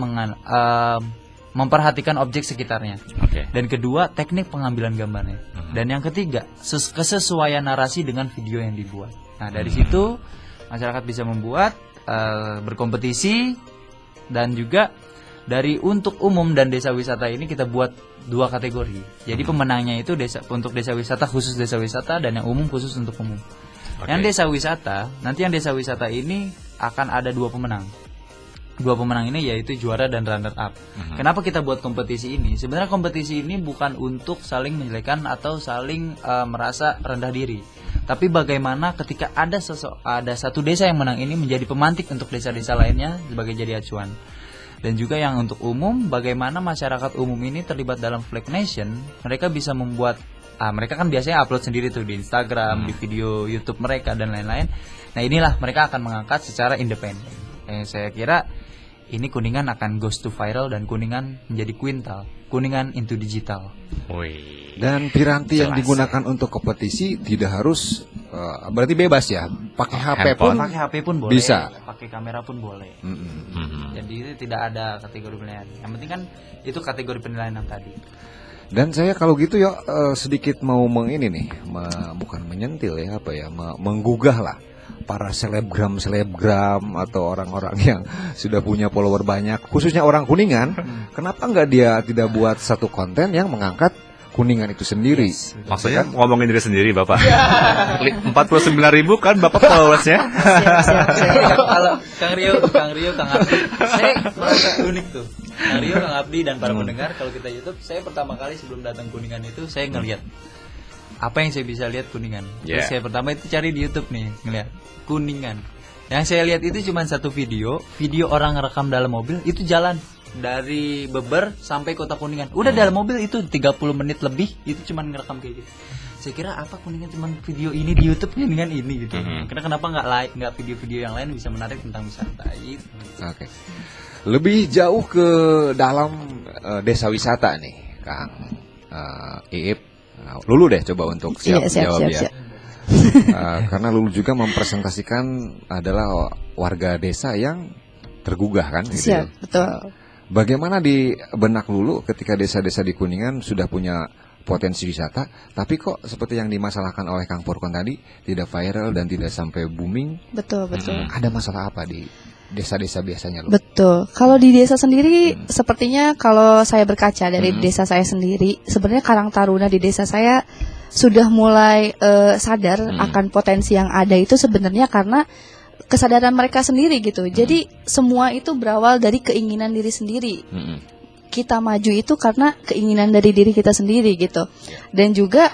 Speaker 5: memperhatikan objek sekitarnya. Dan kedua teknik pengambilan gambarnya. Dan yang ketiga kesesuaian narasi dengan video yang dibuat. Nah dari situ masyarakat bisa membuat, berkompetisi, dan juga dari untuk umum dan desa wisata ini kita buat 2 kategori. Jadi pemenangnya itu untuk desa wisata, khusus desa wisata, dan yang umum khusus untuk umum. Yang desa wisata, nanti yang desa wisata ini akan ada 2 pemenang. 2 pemenang ini yaitu juara dan runner up. Kenapa kita buat kompetisi ini? Sebenarnya kompetisi ini bukan untuk saling menjelekan atau saling merasa rendah diri. Tapi bagaimana ketika ada satu desa yang menang ini menjadi pemantik untuk desa-desa lainnya sebagai jadi acuan. Dan juga yang untuk umum, bagaimana masyarakat umum ini terlibat dalam Flag Nation. Mereka bisa membuat, mereka kan biasanya upload sendiri tuh di Instagram, di video YouTube mereka, dan lain-lain. Nah inilah mereka akan mengangkat secara independen. Saya kira ini Kuningan akan goes to viral, dan Kuningan menjadi kuintal. Kuningan into digital.
Speaker 1: Dan piranti yang digunakan untuk kompetisi tidak harus berarti bebas ya, pakai HP pun
Speaker 5: Pakai HP pun boleh,
Speaker 1: bisa.
Speaker 5: pakai kamera pun boleh.
Speaker 1: Mm-mm.
Speaker 5: Jadi itu tidak ada kategori penilaian. Yang penting kan itu kategori penilaian yang tadi.
Speaker 1: Dan saya kalau gitu ya sedikit mau bukan menyentil ya menggugah lah para selebgram atau orang-orang yang sudah punya follower banyak, khususnya orang Kuningan. Kenapa nggak dia tidak buat satu konten yang mengangkat Kuningan itu sendiri?
Speaker 4: Maksudnya ngomongin diri sendiri Bapak. 49.000 kan Bapak followersnya.
Speaker 3: Siap.
Speaker 5: Kalau Kang Rio, Kang Abdi, saya merasa unik tuh. Kang Rio, Kang Abdi dan para pendengar, kalau kita YouTube, saya pertama kali sebelum datang Kuningan itu saya ngelihat apa yang saya bisa lihat Kuningan. Terus saya pertama itu cari di YouTube nih, ngelihat Kuningan. Yang saya lihat itu cuma satu video orang rekam dalam mobil, itu jalan dari Beber sampai Kota Kuningan. Udah dalam mobil itu 30 menit lebih, itu cuma ngerekam kayak gitu. Saya kira apa Kuningan cuma video ini di YouTube Kuningan ini gitu. Karena kenapa nggak video-video yang lain bisa menarik tentang wisata itu.
Speaker 1: Oke. Lebih jauh ke dalam desa wisata nih, Kang Iip. Lulu deh coba untuk siap jawab ya. Karena Lulu juga mempresentasikan adalah warga desa yang tergugah kan gitu.
Speaker 3: Siap, betul.
Speaker 1: Bagaimana di benak Lulu ketika desa-desa di Kuningan sudah punya potensi wisata, tapi kok seperti yang dimasalahkan oleh Kang Furkon tadi, tidak viral dan tidak sampai booming?
Speaker 3: Betul.
Speaker 1: Ada masalah apa di desa-desa biasanya, Lulu?
Speaker 3: Betul. Kalau di desa sendiri, sepertinya kalau saya berkaca dari desa saya sendiri, sebenarnya Karang Taruna di desa saya sudah mulai sadar akan potensi yang ada itu sebenarnya karena kesadaran mereka sendiri gitu. Jadi semua itu berawal dari keinginan diri sendiri. Kita maju itu karena keinginan dari diri kita sendiri gitu. Dan juga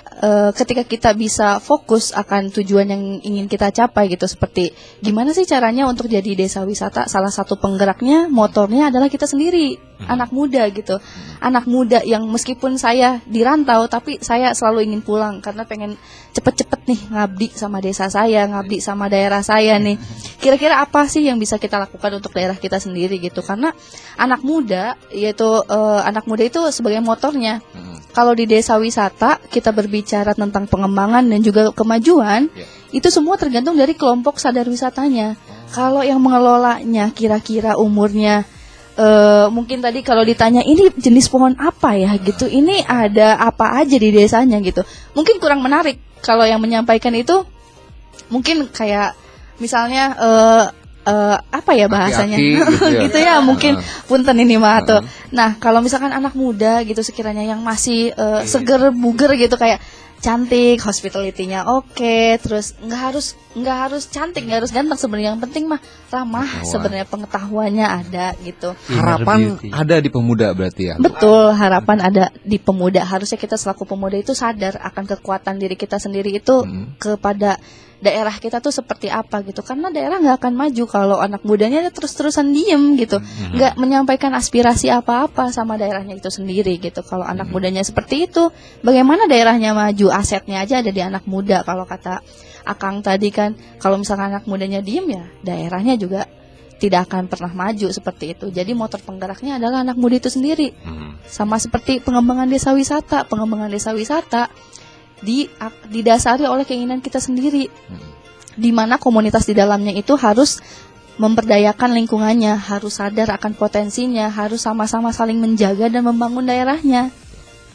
Speaker 3: ketika kita bisa fokus akan tujuan yang ingin kita capai gitu, seperti gimana sih caranya untuk jadi desa wisata, salah satu penggeraknya, motornya adalah kita sendiri, anak muda gitu. Anak muda yang meskipun saya di rantau, tapi saya selalu ingin pulang karena pengen cepet-cepet nih ngabdi sama desa saya, ngabdi sama daerah saya nih. Kira-kira apa sih yang bisa kita lakukan untuk daerah kita sendiri gitu? Karena anak muda, yaitu anak muda itu sebagai motornya. Kalau di desa wisata kita berbicara tentang pengembangan dan juga kemajuan, itu semua tergantung dari kelompok sadar wisatanya. Kalau yang mengelolanya kira-kira umurnya mungkin tadi kalau ditanya ini jenis pohon apa ya gitu, ini ada apa aja di desanya gitu, mungkin kurang menarik. Kalau yang menyampaikan itu mungkin kayak misalnya apa ya bahasanya gitu ya, mungkin punten ini mah tuh. Nah kalau misalkan anak muda gitu sekiranya yang masih seger buger gitu, kayak cantik, hospitality-nya oke, terus nggak harus cantik, nggak harus ganteng sebenarnya, yang penting mah ramah, sebenarnya pengetahuannya ada gitu.
Speaker 1: Harapan ada di pemuda berarti ya.
Speaker 3: Betul, harapan ada di pemuda. Harusnya kita selaku pemuda itu sadar akan kekuatan diri kita sendiri itu kepada daerah kita tuh seperti apa gitu. Karena daerah nggak akan maju kalau anak mudanya terus-terusan diem gitu, nggak menyampaikan aspirasi apa-apa sama daerahnya itu sendiri gitu. Kalau anak mudanya seperti itu, bagaimana daerahnya maju? Asetnya aja ada di anak muda. Kalau kata Akang tadi kan, kalau misalkan anak mudanya diem ya daerahnya juga tidak akan pernah maju seperti itu. Jadi motor penggeraknya adalah anak muda itu sendiri. Sama seperti pengembangan desa wisata. Pengembangan desa wisata didasari oleh keinginan kita sendiri, di mana komunitas di dalamnya itu harus memberdayakan lingkungannya, harus sadar akan potensinya, harus sama-sama saling menjaga dan membangun daerahnya.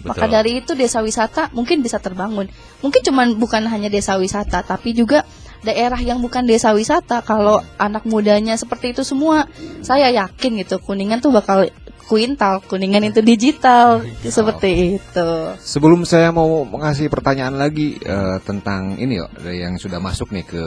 Speaker 3: Maka dari itu desa wisata mungkin bisa terbangun. Mungkin bukan hanya desa wisata, tapi juga daerah yang bukan desa wisata. Kalau anak mudanya seperti itu semua, saya yakin gitu Kuningan tuh bakal kuintal, Kuningan itu digital. Seperti itu. Sebelum
Speaker 1: saya mau mengasih pertanyaan lagi tentang ini yang sudah masuk nih ke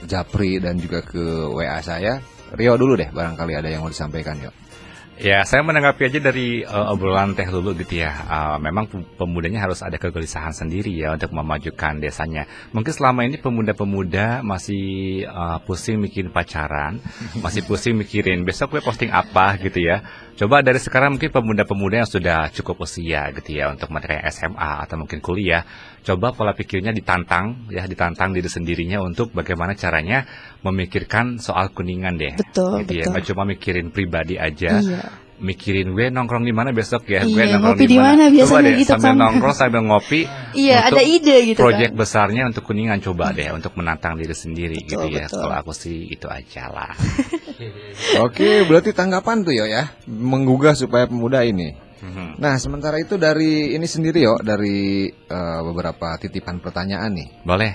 Speaker 1: Japri dan juga ke WA saya, Rio dulu deh, barangkali ada yang mau disampaikan yuk.
Speaker 4: Ya, saya menanggapi aja dari obrolan Teh Lulu gitu ya. Memang pemudanya harus ada kegelisahan sendiri ya untuk memajukan desanya. Mungkin selama ini pemuda-pemuda masih pusing mikirin pacaran, masih pusing mikirin besok gue posting apa gitu ya. Coba dari sekarang mungkin pemuda-pemuda yang sudah cukup usia gitu ya, untuk mereka yang SMA atau mungkin kuliah, coba pola pikirnya ditantang diri sendirinya untuk bagaimana caranya memikirkan soal Kuningan deh.
Speaker 3: Betul,
Speaker 4: gitu
Speaker 3: betul.
Speaker 4: Ya, nggak cuma mikirin pribadi aja. mikirin gue nongkrong di mana besok ya, gue
Speaker 3: Iya,
Speaker 4: nongkrong
Speaker 3: ngopi di mana
Speaker 4: Coba
Speaker 3: biasanya
Speaker 4: deh,
Speaker 3: gitu
Speaker 4: sambil
Speaker 3: kan.
Speaker 4: nongkrong sambil ngopi.
Speaker 3: Iya,
Speaker 4: untuk
Speaker 3: ada ide gitu
Speaker 4: proyek
Speaker 3: kan.
Speaker 4: besarnya untuk Kuningan, coba deh untuk menantang diri sendiri gitu ya.
Speaker 3: betul.
Speaker 4: Kalau aku sih itu aja lah.
Speaker 1: Oke, berarti tanggapan tuh ya, menggugah supaya pemuda ini. Nah, sementara itu dari ini sendiri dari beberapa titipan pertanyaan nih.
Speaker 4: Boleh.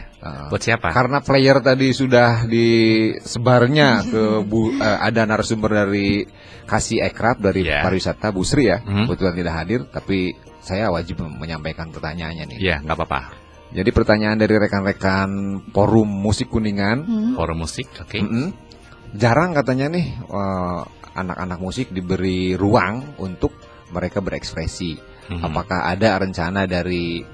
Speaker 4: Buat siapa?
Speaker 1: Karena player tadi sudah disebarnya ke ada narasumber dari Kasih Ekrab dari
Speaker 4: Ya.
Speaker 1: pariwisata Bu Sri ya,
Speaker 4: Mhm.
Speaker 1: kebetulan tidak hadir, tapi saya wajib menyampaikan pertanyaannya nih.
Speaker 4: Iya, nggak apa-apa.
Speaker 1: Jadi pertanyaan dari rekan-rekan Forum Musik Kuningan,
Speaker 4: Forum musik, oke.
Speaker 1: jarang katanya nih anak-anak musik diberi ruang untuk mereka berekspresi. Apakah ada rencana dari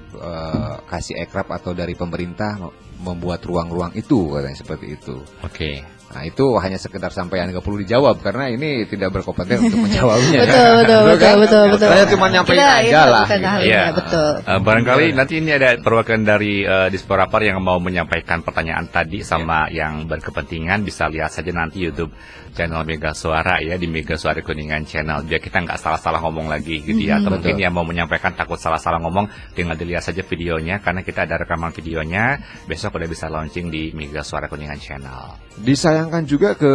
Speaker 1: Kasih Ekrab atau dari pemerintah membuat ruang-ruang itu, katanya seperti itu.
Speaker 4: Oke.
Speaker 1: Nah, itu hanya sekedar sampaian, nggak perlu dijawab karena ini tidak berkompeten untuk menjawabnya.
Speaker 3: Betul.
Speaker 1: Saya cuma nyampein aja lah.
Speaker 4: Iya.
Speaker 3: Betul.
Speaker 4: Barangkali nanti ini ada perwakilan dari Disporapar yang mau menyampaikan pertanyaan tadi sama yang berkepentingan, bisa lihat saja nanti YouTube channel Mega Suara ya, di Mega Suara Kuningan channel, biar kita nggak salah-salah ngomong lagi gitu ya. Atau mungkin yang mau menyampaikan takut salah-salah ngomong, tinggal dilihat saja videonya karena kita ada rekaman videonya, besok udah bisa launching di Mega Suara Kuningan channel.
Speaker 1: Disayangkan juga ke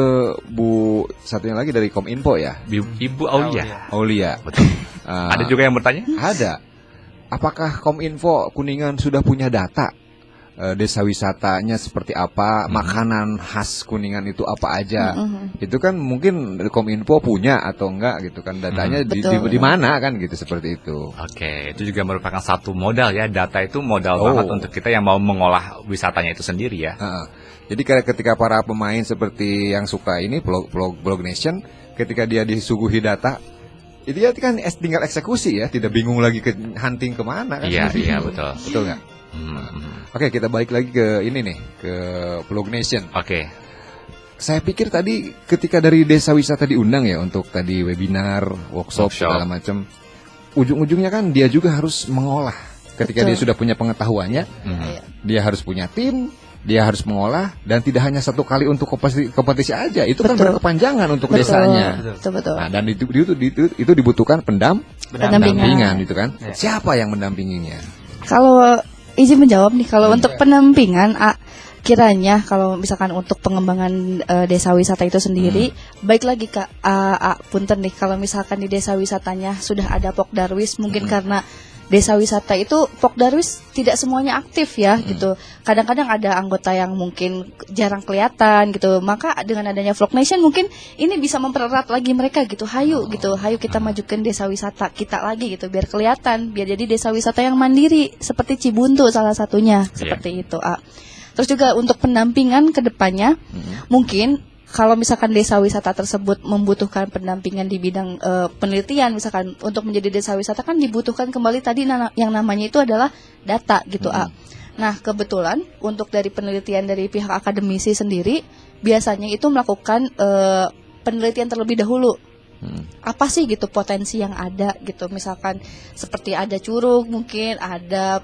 Speaker 1: Bu satunya lagi dari Kominfo ya,
Speaker 4: Ibu Aulia.
Speaker 1: Aulia.
Speaker 4: Betul. Ada juga yang bertanya?
Speaker 1: Ada. Apakah Kominfo Kuningan sudah punya data desa wisatanya seperti apa, makanan khas Kuningan itu apa aja? Itu kan mungkin Kominfo punya atau enggak gitu kan, datanya di mana kan gitu, seperti itu.
Speaker 4: Oke, itu juga merupakan satu modal ya, data itu modal banget untuk kita yang mau mengolah wisatanya itu sendiri ya.
Speaker 1: Jadi ketika para pemain seperti yang suka ini Blog Nation, ketika dia disuguhi data, itu ya kan tinggal eksekusi ya, tidak bingung lagi ke hunting kemana kan?
Speaker 4: Iya, betul.
Speaker 1: Betul nggak? Oke, kita balik lagi ke ini nih, ke Blog Nation.
Speaker 4: Oke.
Speaker 1: Saya pikir tadi ketika dari desa wisata diundang ya untuk tadi webinar, workshop segala macam, ujung-ujungnya kan dia juga harus mengolah. Ketika dia sudah punya pengetahuannya, dia harus punya tim, dia harus mengolah, dan tidak hanya satu kali untuk kompetisi aja, itu kan berkepanjangan untuk desanya.
Speaker 3: Betul.
Speaker 1: Nah, dan itu dibutuhkan pendampingan itu kan. Siapa yang mendampinginya?
Speaker 3: Kalau izin menjawab nih, kalau untuk pendampingan kiranya kalau misalkan untuk pengembangan desa wisata itu sendiri, baik lagi Kak, punten nih, kalau misalkan di desa wisatanya sudah ada Pokdarwis, mungkin karena desa wisata itu Pokdarwis tidak semuanya aktif ya gitu. Kadang-kadang ada anggota yang mungkin jarang kelihatan gitu. Maka dengan adanya Vlog Nation mungkin ini bisa mempererat lagi mereka gitu. Hayu kita majukan desa wisata kita lagi gitu biar kelihatan, biar jadi desa wisata yang mandiri seperti Cibuntu salah satunya seperti itu. Terus juga untuk pendampingan ke depannya mungkin kalau misalkan desa wisata tersebut membutuhkan pendampingan di bidang penelitian, misalkan untuk menjadi desa wisata kan dibutuhkan kembali tadi yang namanya itu adalah data gitu. Nah, kebetulan untuk dari penelitian dari pihak akademisi sendiri biasanya itu melakukan penelitian terlebih dahulu. Apa sih gitu potensi yang ada gitu, misalkan seperti ada curug, mungkin ada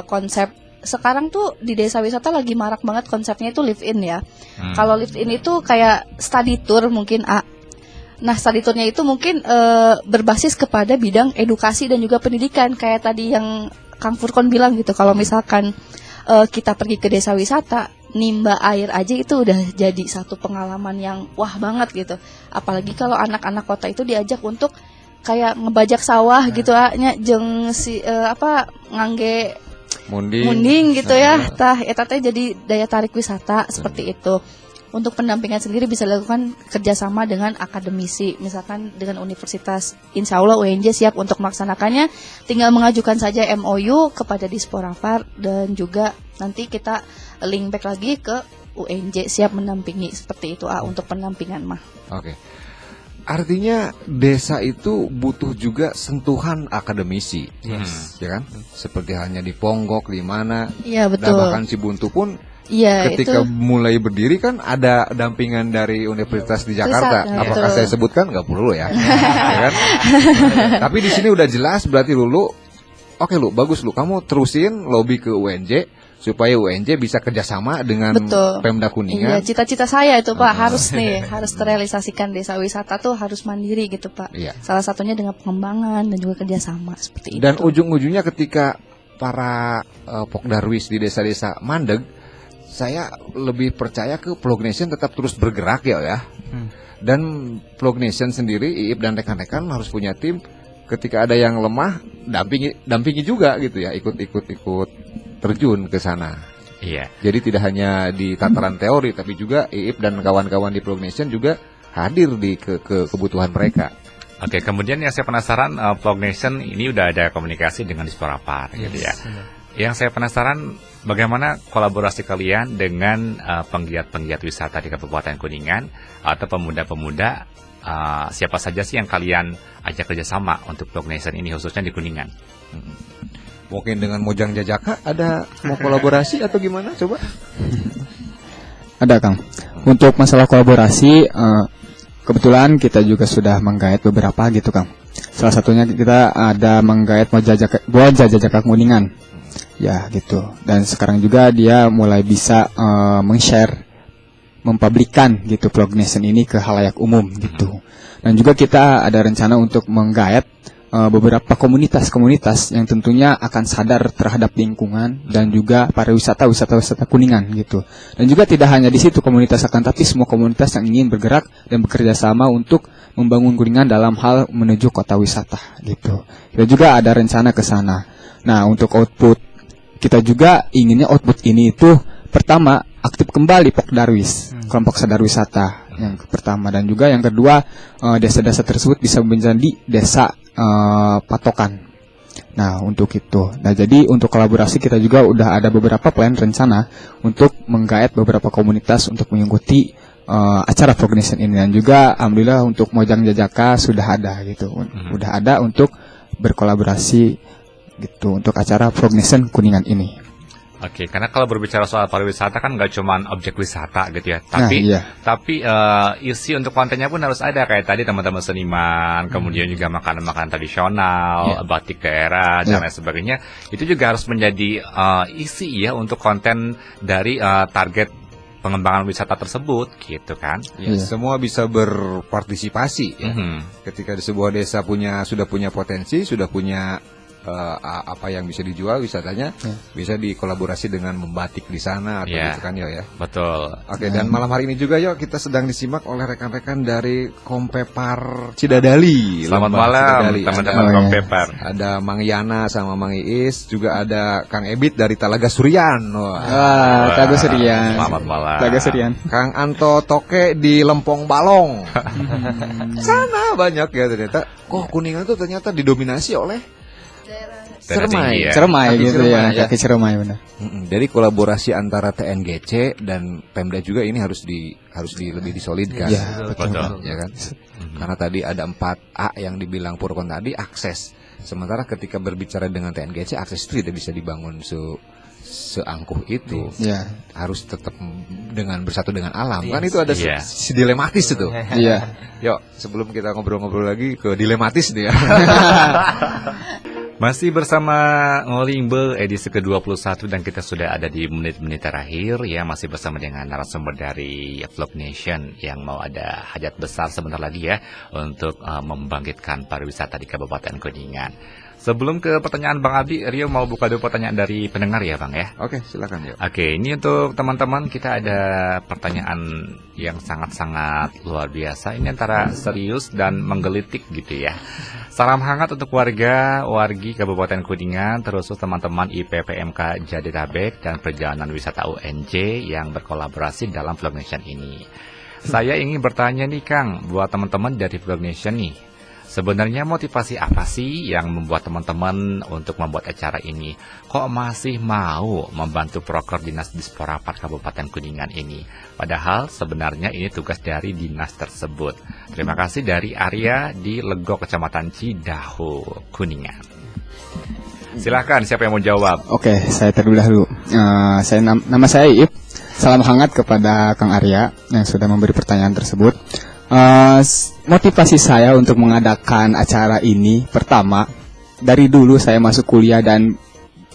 Speaker 3: konsep. Sekarang tuh di desa wisata lagi marak banget konsepnya itu live in ya. Kalau live in itu kayak study tour mungkin Nah, study tournya itu mungkin berbasis kepada bidang edukasi dan juga pendidikan, kayak tadi yang Kang Furkon bilang gitu. Kalau misalkan kita pergi ke desa wisata, nimba air aja itu udah jadi satu pengalaman yang wah banget gitu. Apalagi kalau anak-anak kota itu diajak untuk kayak ngebajak sawah gitu jeung ngangge munding gitu ya. Eta teh jadi daya tarik wisata seperti itu. Untuk pendampingan sendiri bisa dilakukan kerjasama dengan akademisi, misalkan dengan universitas. Insya Allah UNJ siap untuk melaksanakannya. Tinggal mengajukan saja MOU kepada Disporapar dan juga nanti kita link back lagi ke UNJ siap mendampingi seperti itu untuk pendampingan mah.
Speaker 1: Oke. Artinya desa itu butuh juga sentuhan akademisi, ya kan? Seperti halnya di Ponggok, di mana,
Speaker 3: iya betul.
Speaker 1: Bahkan Cibuntu pun, ketika
Speaker 3: itu
Speaker 1: mulai berdiri kan ada dampingan dari Universitas di Jakarta. Apakah saya sebutkan? Nggak perlu ya, ya kan? Tapi di sini udah jelas, berarti Lulu, oke Lu, bagus Lu, kamu terusin lobby ke UNJ supaya UNJ bisa kerjasama dengan
Speaker 3: Betul.
Speaker 1: Pemda
Speaker 3: Iya,
Speaker 1: Kuningan.
Speaker 3: cita-cita saya itu Pak harus terrealisasikan desa wisata tuh harus mandiri gitu Pak.
Speaker 1: Iya.
Speaker 3: Salah satunya dengan pengembangan dan juga kerjasama seperti itu.
Speaker 1: Dan ujung-ujungnya ketika para Pokdarwis di desa-desa mandeg, saya lebih percaya ke Plognation tetap terus bergerak ya. Dan Plognation sendiri, Iip dan rekan-rekan harus punya tim. Ketika ada yang lemah, dampingi juga gitu ya, ikut terjun ke sana.
Speaker 4: Iya.
Speaker 1: Jadi tidak hanya di tataran teori, tapi juga Iip dan kawan-kawan di Plognation juga hadir di kebutuhan mereka.
Speaker 4: Oke, kemudian yang saya penasaran, Plognation ini udah ada komunikasi dengan Disporapar gitu ya. Yang saya penasaran, bagaimana kolaborasi kalian dengan penggiat-penggiat wisata di Kabupaten Kuningan atau pemuda-pemuda, siapa saja sih yang kalian ajak kerjasama untuk Plognation ini khususnya di Kuningan?
Speaker 1: Mungkin dengan Mojang Jajaka ada mau kolaborasi atau gimana? Coba.
Speaker 2: Ada Kang. Untuk masalah kolaborasi, kebetulan kita juga sudah menggait beberapa gitu Kang. Salah satunya kita ada menggait Mojang Jajaka Kuningan. Ya gitu. Dan sekarang juga dia mulai bisa meng-share, mempublikkan gitu Plognation ini ke halayak umum gitu. Dan juga kita ada rencana untuk menggait beberapa komunitas-komunitas yang tentunya akan sadar terhadap lingkungan dan juga pariwisata Kuningan gitu. Dan juga tidak hanya di situ komunitas akan, tapi semua komunitas yang ingin bergerak dan bekerja sama untuk membangun Kuningan dalam hal menuju kota wisata gitu. Kita juga ada rencana ke sana. Nah, untuk output kita juga inginnya output ini itu pertama aktif kembali Pokdarwis, kelompok sadar wisata yang pertama, dan juga yang kedua desa-desa tersebut bisa menjadi desa patokan. Nah untuk itu, nah jadi untuk kolaborasi kita juga udah ada beberapa plan rencana untuk menggait beberapa komunitas untuk mengikuti acara Plognation ini, dan juga alhamdulillah untuk Mojang Jajaka sudah ada gitu, udah ada untuk berkolaborasi gitu untuk acara Plognation Kuningan ini.
Speaker 4: Oke, karena kalau berbicara soal pariwisata kan nggak cuma objek wisata gitu ya, tapi isi untuk kontennya pun harus ada, kayak tadi teman-teman seniman, kemudian juga makanan-makanan tradisional, batik daerah dan lain sebagainya. Itu juga harus menjadi isi ya untuk konten dari target pengembangan wisata tersebut, gitu kan?
Speaker 1: Ya, semua bisa berpartisipasi. Ya. Ketika di sebuah desa sudah punya potensi, sudah punya apa yang bisa dijual wisatanya, bisa dikolaborasi dengan membatik di sana atau gitu kan ya.
Speaker 4: Betul.
Speaker 1: Oke, dan malam hari ini juga kita sedang disimak oleh rekan-rekan dari Kompepar Cidadali.
Speaker 4: Selamat malam teman-teman Kompepar.
Speaker 1: Ada Mang Yana sama Mang Iis, juga ada Kang Ebit dari Talaga Surian.
Speaker 2: Talaga Surian.
Speaker 4: Selamat malam.
Speaker 2: Talaga Surian.
Speaker 1: Kang Anto Toke di Lempong Balong. Sana banyak ya ternyata. Kuningan tuh ternyata didominasi oleh
Speaker 2: Ceremai gitu ya, kaki Ceremai benar.
Speaker 1: Jadi kolaborasi antara TNGC dan Pemda juga ini harus lebih disolidkan.
Speaker 4: Betul.
Speaker 1: Ya kan? Karena tadi ada 4A yang dibilang Purkon tadi, akses. Sementara ketika berbicara dengan TNGC, akses itu tidak bisa dibangun seangkuh itu. Harus tetap bersatu dengan alam. Kan itu ada si dilematis itu. Yuk, sebelum kita ngobrol-ngobrol lagi ke dilematis dia.
Speaker 4: Masih bersama Ngolimbe edisi ke-21 dan kita sudah ada di menit-menit terakhir ya, masih bersama dengan narasumber dari Plognation yang mau ada hajat besar sebentar lagi ya untuk membangkitkan pariwisata di Kabupaten Kuningan. Sebelum ke pertanyaan Bang Abdi, Rio mau buka dulu pertanyaan dari pendengar ya Bang ya?
Speaker 1: Oke, silakan ya.
Speaker 4: Oke, ini untuk teman-teman kita ada pertanyaan yang sangat-sangat luar biasa. Ini antara serius dan menggelitik gitu ya. Salam hangat untuk wargi Kabupaten Kuningan, terus teman-teman IPPMK Jadetabek dan perjalanan wisata UNJ yang berkolaborasi dalam Plognation ini. Saya ingin bertanya nih Kang, buat teman-teman dari Plognation nih. Sebenarnya motivasi apa sih yang membuat teman-teman untuk membuat acara ini? Kok masih mau membantu proker Dinas Disporapar Kabupaten Kuningan ini? Padahal sebenarnya ini tugas dari dinas tersebut. Terima kasih dari Arya di Legok, Kecamatan Cidahu, Kuningan. Silakan, siapa yang mau jawab?
Speaker 2: Oke, saya terlebih dahulu. Nama saya Iip. Salam hangat kepada Kang Arya yang sudah memberi pertanyaan tersebut. Motivasi saya untuk mengadakan acara ini, pertama, dari dulu saya masuk kuliah dan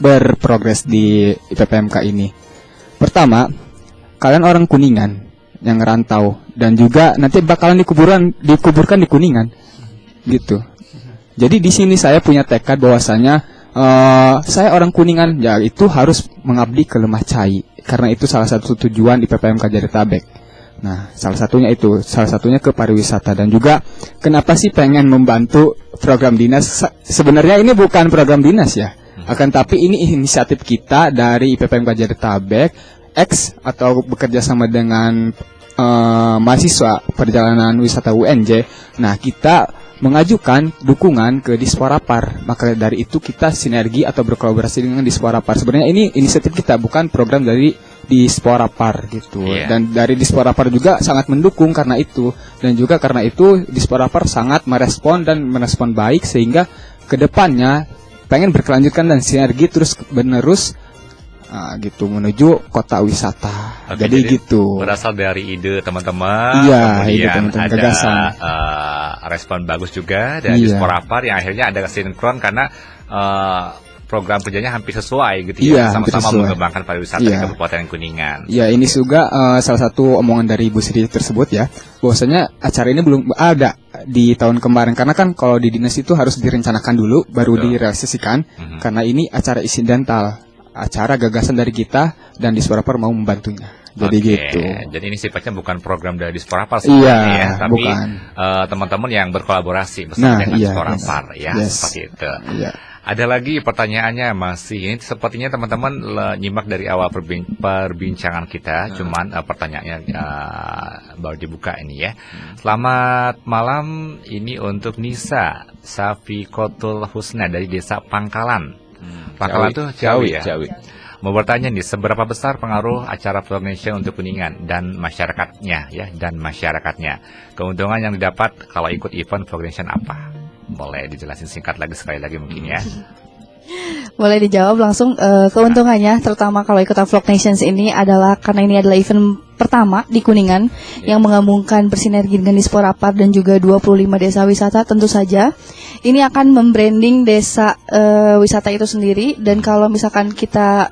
Speaker 2: berprogres di IPPMK ini. Pertama, kalian orang Kuningan yang rantau dan juga nanti bakalan dikuburkan di Kuningan, gitu. Jadi di sini saya punya tekad bahwasanya saya orang Kuningan, ya itu harus mengabdi ke Lemah Cai, karena itu salah satu tujuan IPPMK Jadetabek. Nah, salah satunya ke pariwisata. Dan juga kenapa sih pengen membantu program dinas? Sebenarnya ini bukan program dinas ya, akan tapi ini inisiatif kita dari IPPMK Jadetabek atau bekerja sama dengan mahasiswa perjalanan wisata UNJ. Nah, kita mengajukan dukungan ke Disporapar. Maka dari itu kita sinergi atau berkolaborasi dengan Disporapar. Sebenarnya ini inisiatif kita, bukan program dari Disporapar gitu. Dan dari Disporapar juga sangat mendukung karena itu. Dan juga karena itu Disporapar sangat merespon baik, sehingga kedepannya pengen berkelanjutan dan sinergi terus menerus gitu menuju kota wisata. Jadi gitu.
Speaker 4: Berasal dari ide teman-teman.
Speaker 2: Iya,
Speaker 4: kemudian
Speaker 2: teman-teman
Speaker 4: ada
Speaker 2: gagasan.
Speaker 4: Respon bagus juga dari Disporapar yang akhirnya ada sinkron karena program kerjanya hampir sesuai gitu ya, sama-sama mengembangkan pariwisata di Kabupaten Kuningan.
Speaker 2: Ya, ini juga salah satu omongan dari Ibu Sri tersebut ya, bahwasanya acara ini belum ada di tahun kemarin, karena kan kalau di dinas itu harus direncanakan dulu baru direalisasikan. Karena ini acara insidental, acara gagasan dari kita dan Disporapar mau membantunya. Jadi gitu.
Speaker 4: Jadi ini sifatnya bukan program dari Disporapar sebenarnya ya, tapi teman-teman yang berkolaborasi bersama dengan Disporapar ya, seperti itu. Ada lagi pertanyaannya masih, ini sepertinya teman-teman nyimak dari awal perbincangan kita, cuman pertanyaannya baru dibuka ini ya. Selamat malam, ini untuk Nisa Safikotul Husna dari Desa Pangkalan. Pangkalan tuh Ciawi ya. Mau bertanya nih, seberapa besar pengaruh acara Vlog Nation untuk Kuningan dan masyarakatnya ya, keuntungan yang didapat kalau ikut event Vlog Nation apa? Boleh dijelasin singkat lagi sekali lagi mungkin ya.
Speaker 3: Boleh dijawab langsung. Keuntungannya terutama kalau ikutan Vlog Nations ini adalah karena ini adalah event pertama di Kuningan yang menggabungkan bersinergi dengan Disporapar dan juga 25 desa wisata. Tentu saja ini akan membranding desa wisata itu sendiri, dan kalau misalkan kita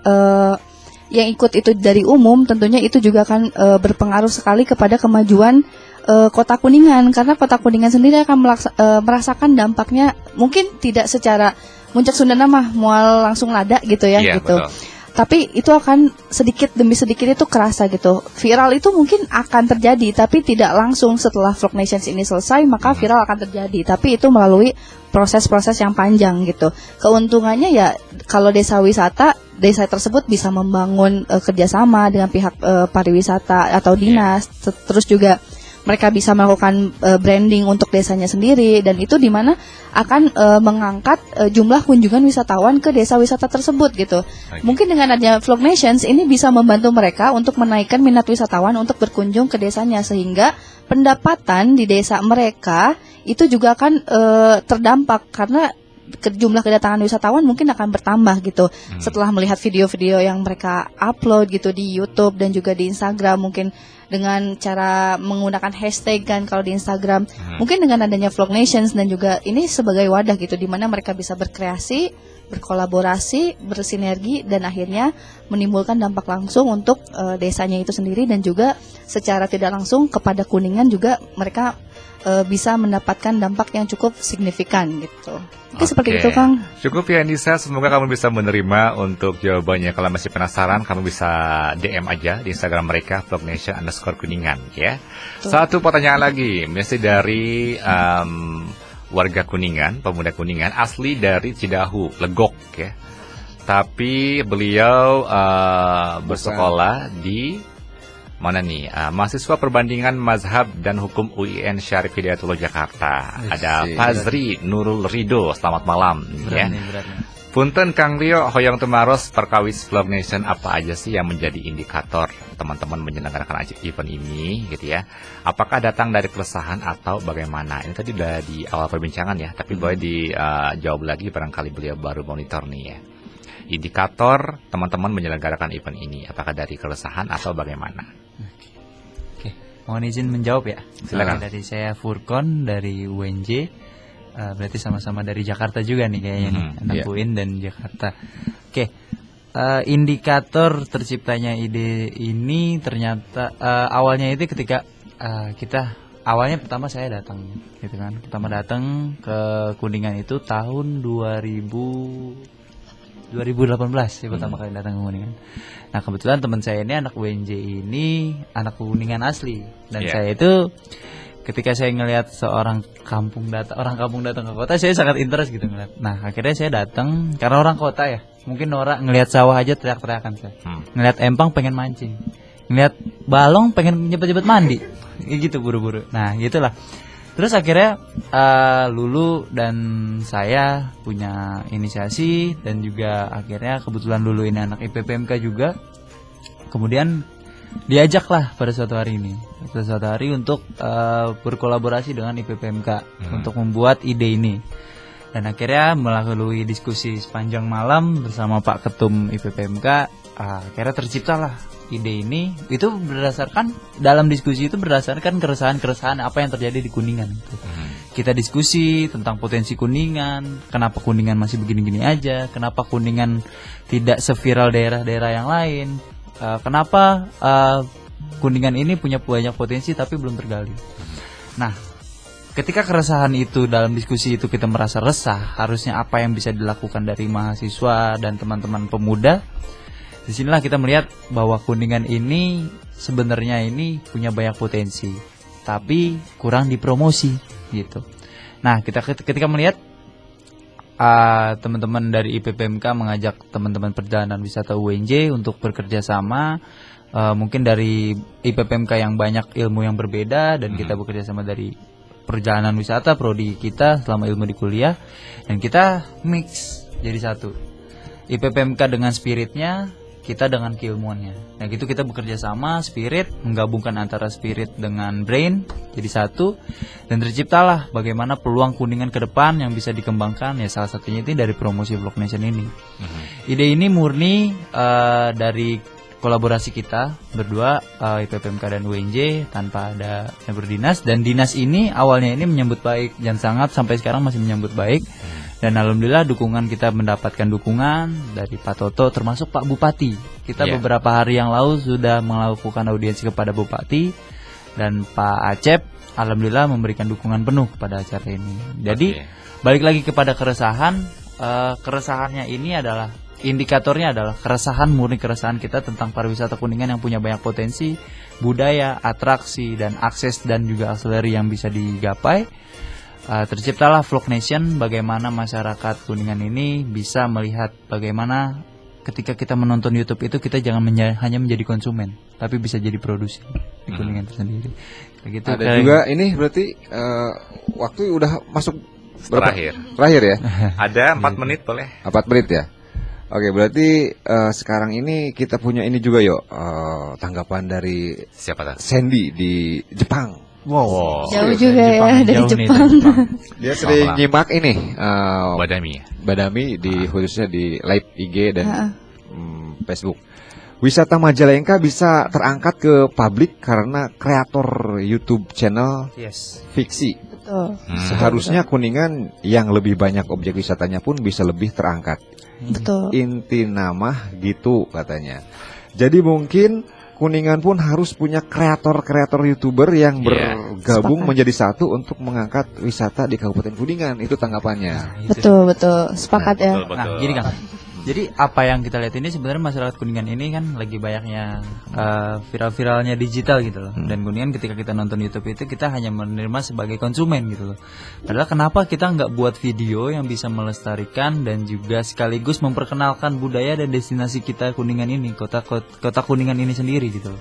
Speaker 3: yang ikut itu dari umum, tentunya itu juga akan berpengaruh sekali kepada kemajuan Kota Kuningan, karena Kota Kuningan sendiri akan merasakan dampaknya, mungkin tidak secara muncak Sundana mah mual langsung lada gitu ya, gitu. Betul. Tapi itu akan sedikit demi sedikit itu kerasa gitu. Viral itu mungkin akan terjadi, tapi tidak langsung setelah Vlog Nations ini selesai maka viral akan terjadi. Tapi itu melalui proses-proses yang panjang gitu. Keuntungannya ya kalau desa wisata, desa tersebut bisa membangun kerjasama dengan pihak pariwisata atau dinas, terus juga mereka bisa melakukan branding untuk desanya sendiri, dan itu di mana akan mengangkat jumlah kunjungan wisatawan ke desa wisata tersebut gitu. Mungkin dengan adanya Vlog Nations ini bisa membantu mereka untuk menaikkan minat wisatawan untuk berkunjung ke desanya, sehingga pendapatan di desa mereka itu juga akan terdampak karena jumlah kedatangan wisatawan mungkin akan bertambah gitu. Setelah melihat video-video yang mereka upload gitu di YouTube dan juga di Instagram, mungkin dengan cara menggunakan hashtag kan kalau di Instagram. Mungkin dengan adanya Vlog Nations dan juga ini sebagai wadah gitu di mana mereka bisa berkreasi, berkolaborasi, bersinergi, dan akhirnya menimbulkan dampak langsung untuk desanya itu sendiri, dan juga secara tidak langsung kepada Kuningan juga mereka bisa mendapatkan dampak yang cukup signifikan gitu. Oke, seperti itu Kang.
Speaker 4: Cukup ya Nisa, semoga kamu bisa menerima untuk jawabannya. Kalau masih penasaran, kamu bisa DM aja di Instagram mereka @vlognation_kuningan ya. Satu pertanyaan lagi, masih dari warga Kuningan, pemuda Kuningan, asli dari Cidahu, Legok ya. Tapi beliau bersekolah di mana nih? Mahasiswa perbandingan mazhab dan hukum UIN Syarif Hidayatullah Jakarta. Ada Fazri Nurul Rido. Selamat malam ya. Punten Kang Rio, hoyong tumaros perkawis Vlog Nation, apa aja sih yang menjadi indikator teman-teman menyelenggarakan event ini gitu ya? Apakah datang dari keresahan atau bagaimana? Ini tadi udah di awal perbincangan ya, tapi boleh dijawab lagi barangkali beliau baru monitor nih ya. Indikator teman-teman menyelenggarakan event ini, apakah dari keresahan atau bagaimana?
Speaker 5: Oke, mohon izin menjawab ya.
Speaker 4: Silakan.
Speaker 5: Dari saya Furkon dari UNJ, berarti sama-sama dari Jakarta juga nih kayaknya nih, anak UIN dan Jakarta. Oke. Indikator terciptanya ide ini ternyata awalnya itu ketika awalnya pertama saya datang gitu kan. Pertama datang ke Kuningan itu tahun 2018 ya, pertama kali datang ke Kuningan. Nah, kebetulan teman saya ini anak UNJ ini anak Kuningan asli dan saya itu ketika saya ngelihat orang kampung datang ke kota, saya sangat interest gitu ngeliat. Nah, akhirnya saya datang karena orang kota ya. Mungkin norak ngelihat sawah aja teriak-teriakan saya. Ngelihat empang pengen mancing. Ngelihat balong pengen cepet-cepet mandi. Gitu buru-buru. Nah, gitulah. Terus akhirnya Lulu dan saya punya inisiasi dan juga akhirnya kebetulan Lulu ini anak IPPMK juga. Kemudian diajaklah pada suatu hari untuk berkolaborasi dengan IPPMK untuk membuat ide ini. Dan akhirnya melalui diskusi sepanjang malam bersama Pak Ketum IPPMK, akhirnya terciptalah ide ini. Itu berdasarkan dalam diskusi itu berdasarkan keresahan apa yang terjadi di Kuningan. Kita diskusi tentang potensi Kuningan, kenapa Kuningan masih begini-gini aja, kenapa Kuningan tidak seviral daerah-daerah yang lain, kenapa Kuningan ini punya banyak potensi tapi belum tergali. Nah, ketika keresahan itu dalam diskusi itu kita merasa resah, harusnya apa yang bisa dilakukan dari mahasiswa dan teman-teman pemuda. Disinilah kita melihat bahwa Kuningan ini sebenarnya ini punya banyak potensi, tapi kurang dipromosi gitu. Nah, ketika melihat teman-teman dari IPPMK mengajak teman-teman perjalanan wisata UNJ untuk bekerja sama. Mungkin dari IPPMK yang banyak ilmu yang berbeda dan kita bekerja sama dari perjalanan wisata prodi kita selama ilmu di kuliah, dan kita mix jadi satu. IPPMK dengan spiritnya, kita dengan keilmuannya. Nah, gitu kita bekerja sama, spirit menggabungkan antara spirit dengan brain jadi satu, dan terciptalah bagaimana peluang Kuningan ke depan yang bisa dikembangkan. Ya, salah satunya itu dari promosi Vlog Nation ini. Ide ini murni dari kolaborasi kita berdua, IPPMK dan UNJ, tanpa ada yang berdinas. Dan dinas ini awalnya ini menyambut baik dan sangat sampai sekarang masih menyambut baik. Dan alhamdulillah kita mendapatkan dukungan dari Pak Toto termasuk Pak Bupati. Kita beberapa hari yang lalu sudah melakukan audiensi kepada Bupati dan Pak Acep. Alhamdulillah memberikan dukungan penuh kepada acara ini. Jadi balik lagi kepada keresahan, keresahannya ini adalah indikatornya adalah murni keresahan kita tentang pariwisata Kuningan yang punya banyak potensi, budaya, atraksi, dan akses dan juga akseleri yang bisa digapai. Terciptalah Vlog Nation, bagaimana masyarakat Kuningan ini bisa melihat bagaimana ketika kita menonton YouTube itu kita jangan hanya menjadi konsumen, tapi bisa jadi produser di Kuningan itu sendiri. Gitu,
Speaker 1: ada juga ini berarti waktu udah masuk
Speaker 4: terakhir
Speaker 1: ya?
Speaker 4: Ada 4 menit boleh?
Speaker 1: 4 menit ya? Oke, berarti sekarang ini kita punya ini juga tanggapan dari
Speaker 4: siapa tadi?
Speaker 1: Sandy di Jepang.
Speaker 3: Wow. Jauh juga ya dari Jepang.
Speaker 1: Dia sering nyimak ini
Speaker 4: Badami
Speaker 1: di khususnya di live IG dan Facebook. Wisata Majalengka bisa terangkat ke publik karena kreator YouTube channel fiksi.
Speaker 3: Betul.
Speaker 1: Seharusnya Kuningan yang lebih banyak objek wisatanya pun bisa lebih terangkat.
Speaker 3: Betul.
Speaker 1: Inti nama gitu katanya. Jadi mungkin Kuningan pun harus punya kreator-kreator YouTuber yang bergabung menjadi satu untuk mengangkat wisata di Kabupaten Kuningan. Itu tanggapannya.
Speaker 3: Betul. Sepakat ya.
Speaker 4: Betul.
Speaker 5: Nah, gini Kang. Jadi apa yang kita lihat ini sebenarnya masyarakat Kuningan ini kan lagi banyaknya viral-viralnya digital gitu loh. Dan Kuningan ketika kita nonton YouTube itu kita hanya menerima sebagai konsumen gitu loh. Padahal kenapa kita nggak buat video yang bisa melestarikan dan juga sekaligus memperkenalkan budaya dan destinasi kita Kuningan ini, kota Kuningan ini sendiri gitu loh.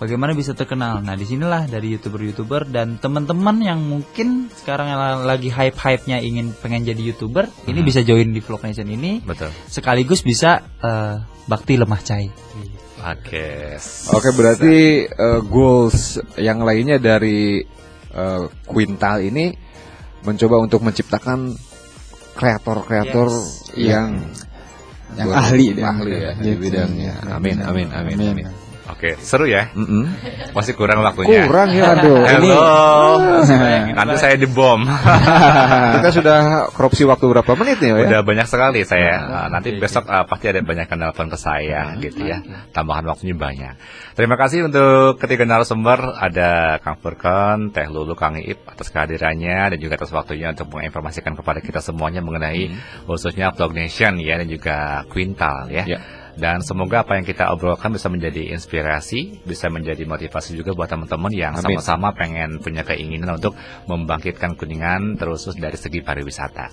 Speaker 5: Bagaimana bisa terkenal? Nah, disinilah dari YouTuber dan teman-teman yang mungkin sekarang yang lagi hype-nya pengen jadi YouTuber, ini bisa join di Vlog Nation ini.
Speaker 4: Betul.
Speaker 5: Sekaligus bisa bakti lemah cai.
Speaker 1: Oke, berarti goals yang lainnya dari Quintal ini mencoba untuk menciptakan kreator-kreator yang
Speaker 2: ahli
Speaker 1: ya di bidangnya. Amin.
Speaker 4: Oke, seru ya? Masih kurang waktunya.
Speaker 1: Kurang ya, aduh.
Speaker 4: Halo. Nanti saya dibom.
Speaker 1: Kita sudah korupsi waktu berapa menit nih, ya?
Speaker 4: Udah banyak sekali saya. Nanti besok pasti ada banyak yang telepon ke saya gitu ya. Tambahan waktunya banyak. Terima kasih untuk ketiga narasumber, ada Kang Furkon, Teh Lulu, Kang Iip atas kehadirannya dan juga atas waktunya untuk menginformasikan kepada kita semuanya mengenai khususnya Vlog Nation ya dan juga Quintal ya. Dan semoga apa yang kita obrolkan bisa menjadi inspirasi, bisa menjadi motivasi juga buat teman-teman yang sama-sama pengen punya keinginan untuk membangkitkan Kuningan terus dari segi pariwisata.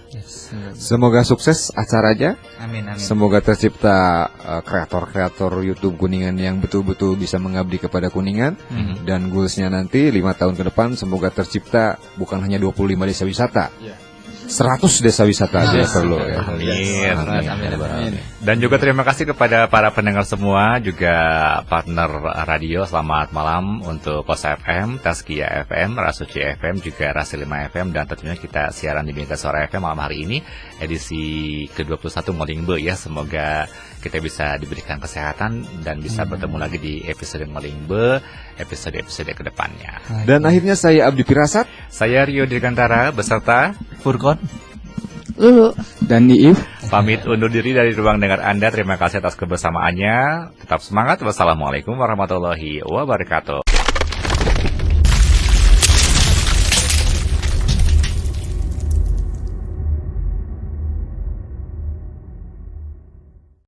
Speaker 1: Semoga sukses acaranya.
Speaker 5: Amin.
Speaker 1: Semoga tercipta kreator-kreator YouTube Kuningan yang betul-betul bisa mengabdi kepada Kuningan. Dan goalsnya nanti 5 tahun ke depan semoga tercipta bukan hanya 25 desa wisata. 100 desa wisata aja perlu ya.
Speaker 4: Amin. Dan juga terima kasih kepada para pendengar semua, juga partner radio. Selamat malam untuk Pos FM, Taskia FM, Rasuci FM, juga Rasi 5 FM, dan tentunya kita siaran di Mega Suara FM malam hari ini edisi ke-21 Ngolingbe ya. Semoga kita bisa diberikan kesehatan dan bisa bertemu lagi di episode Ngolingbe, episode-episode kedepannya.
Speaker 1: Dan akhirnya saya Abdi Pirasat,
Speaker 4: saya Rio Dirgantara beserta
Speaker 5: Furkon,
Speaker 3: Lulu,
Speaker 2: Dan Iip.
Speaker 4: pamit undur diri dari ruang dengar Anda. Terima kasih atas kebersamaannya. Tetap semangat. Wassalamualaikum warahmatullahi wabarakatuh.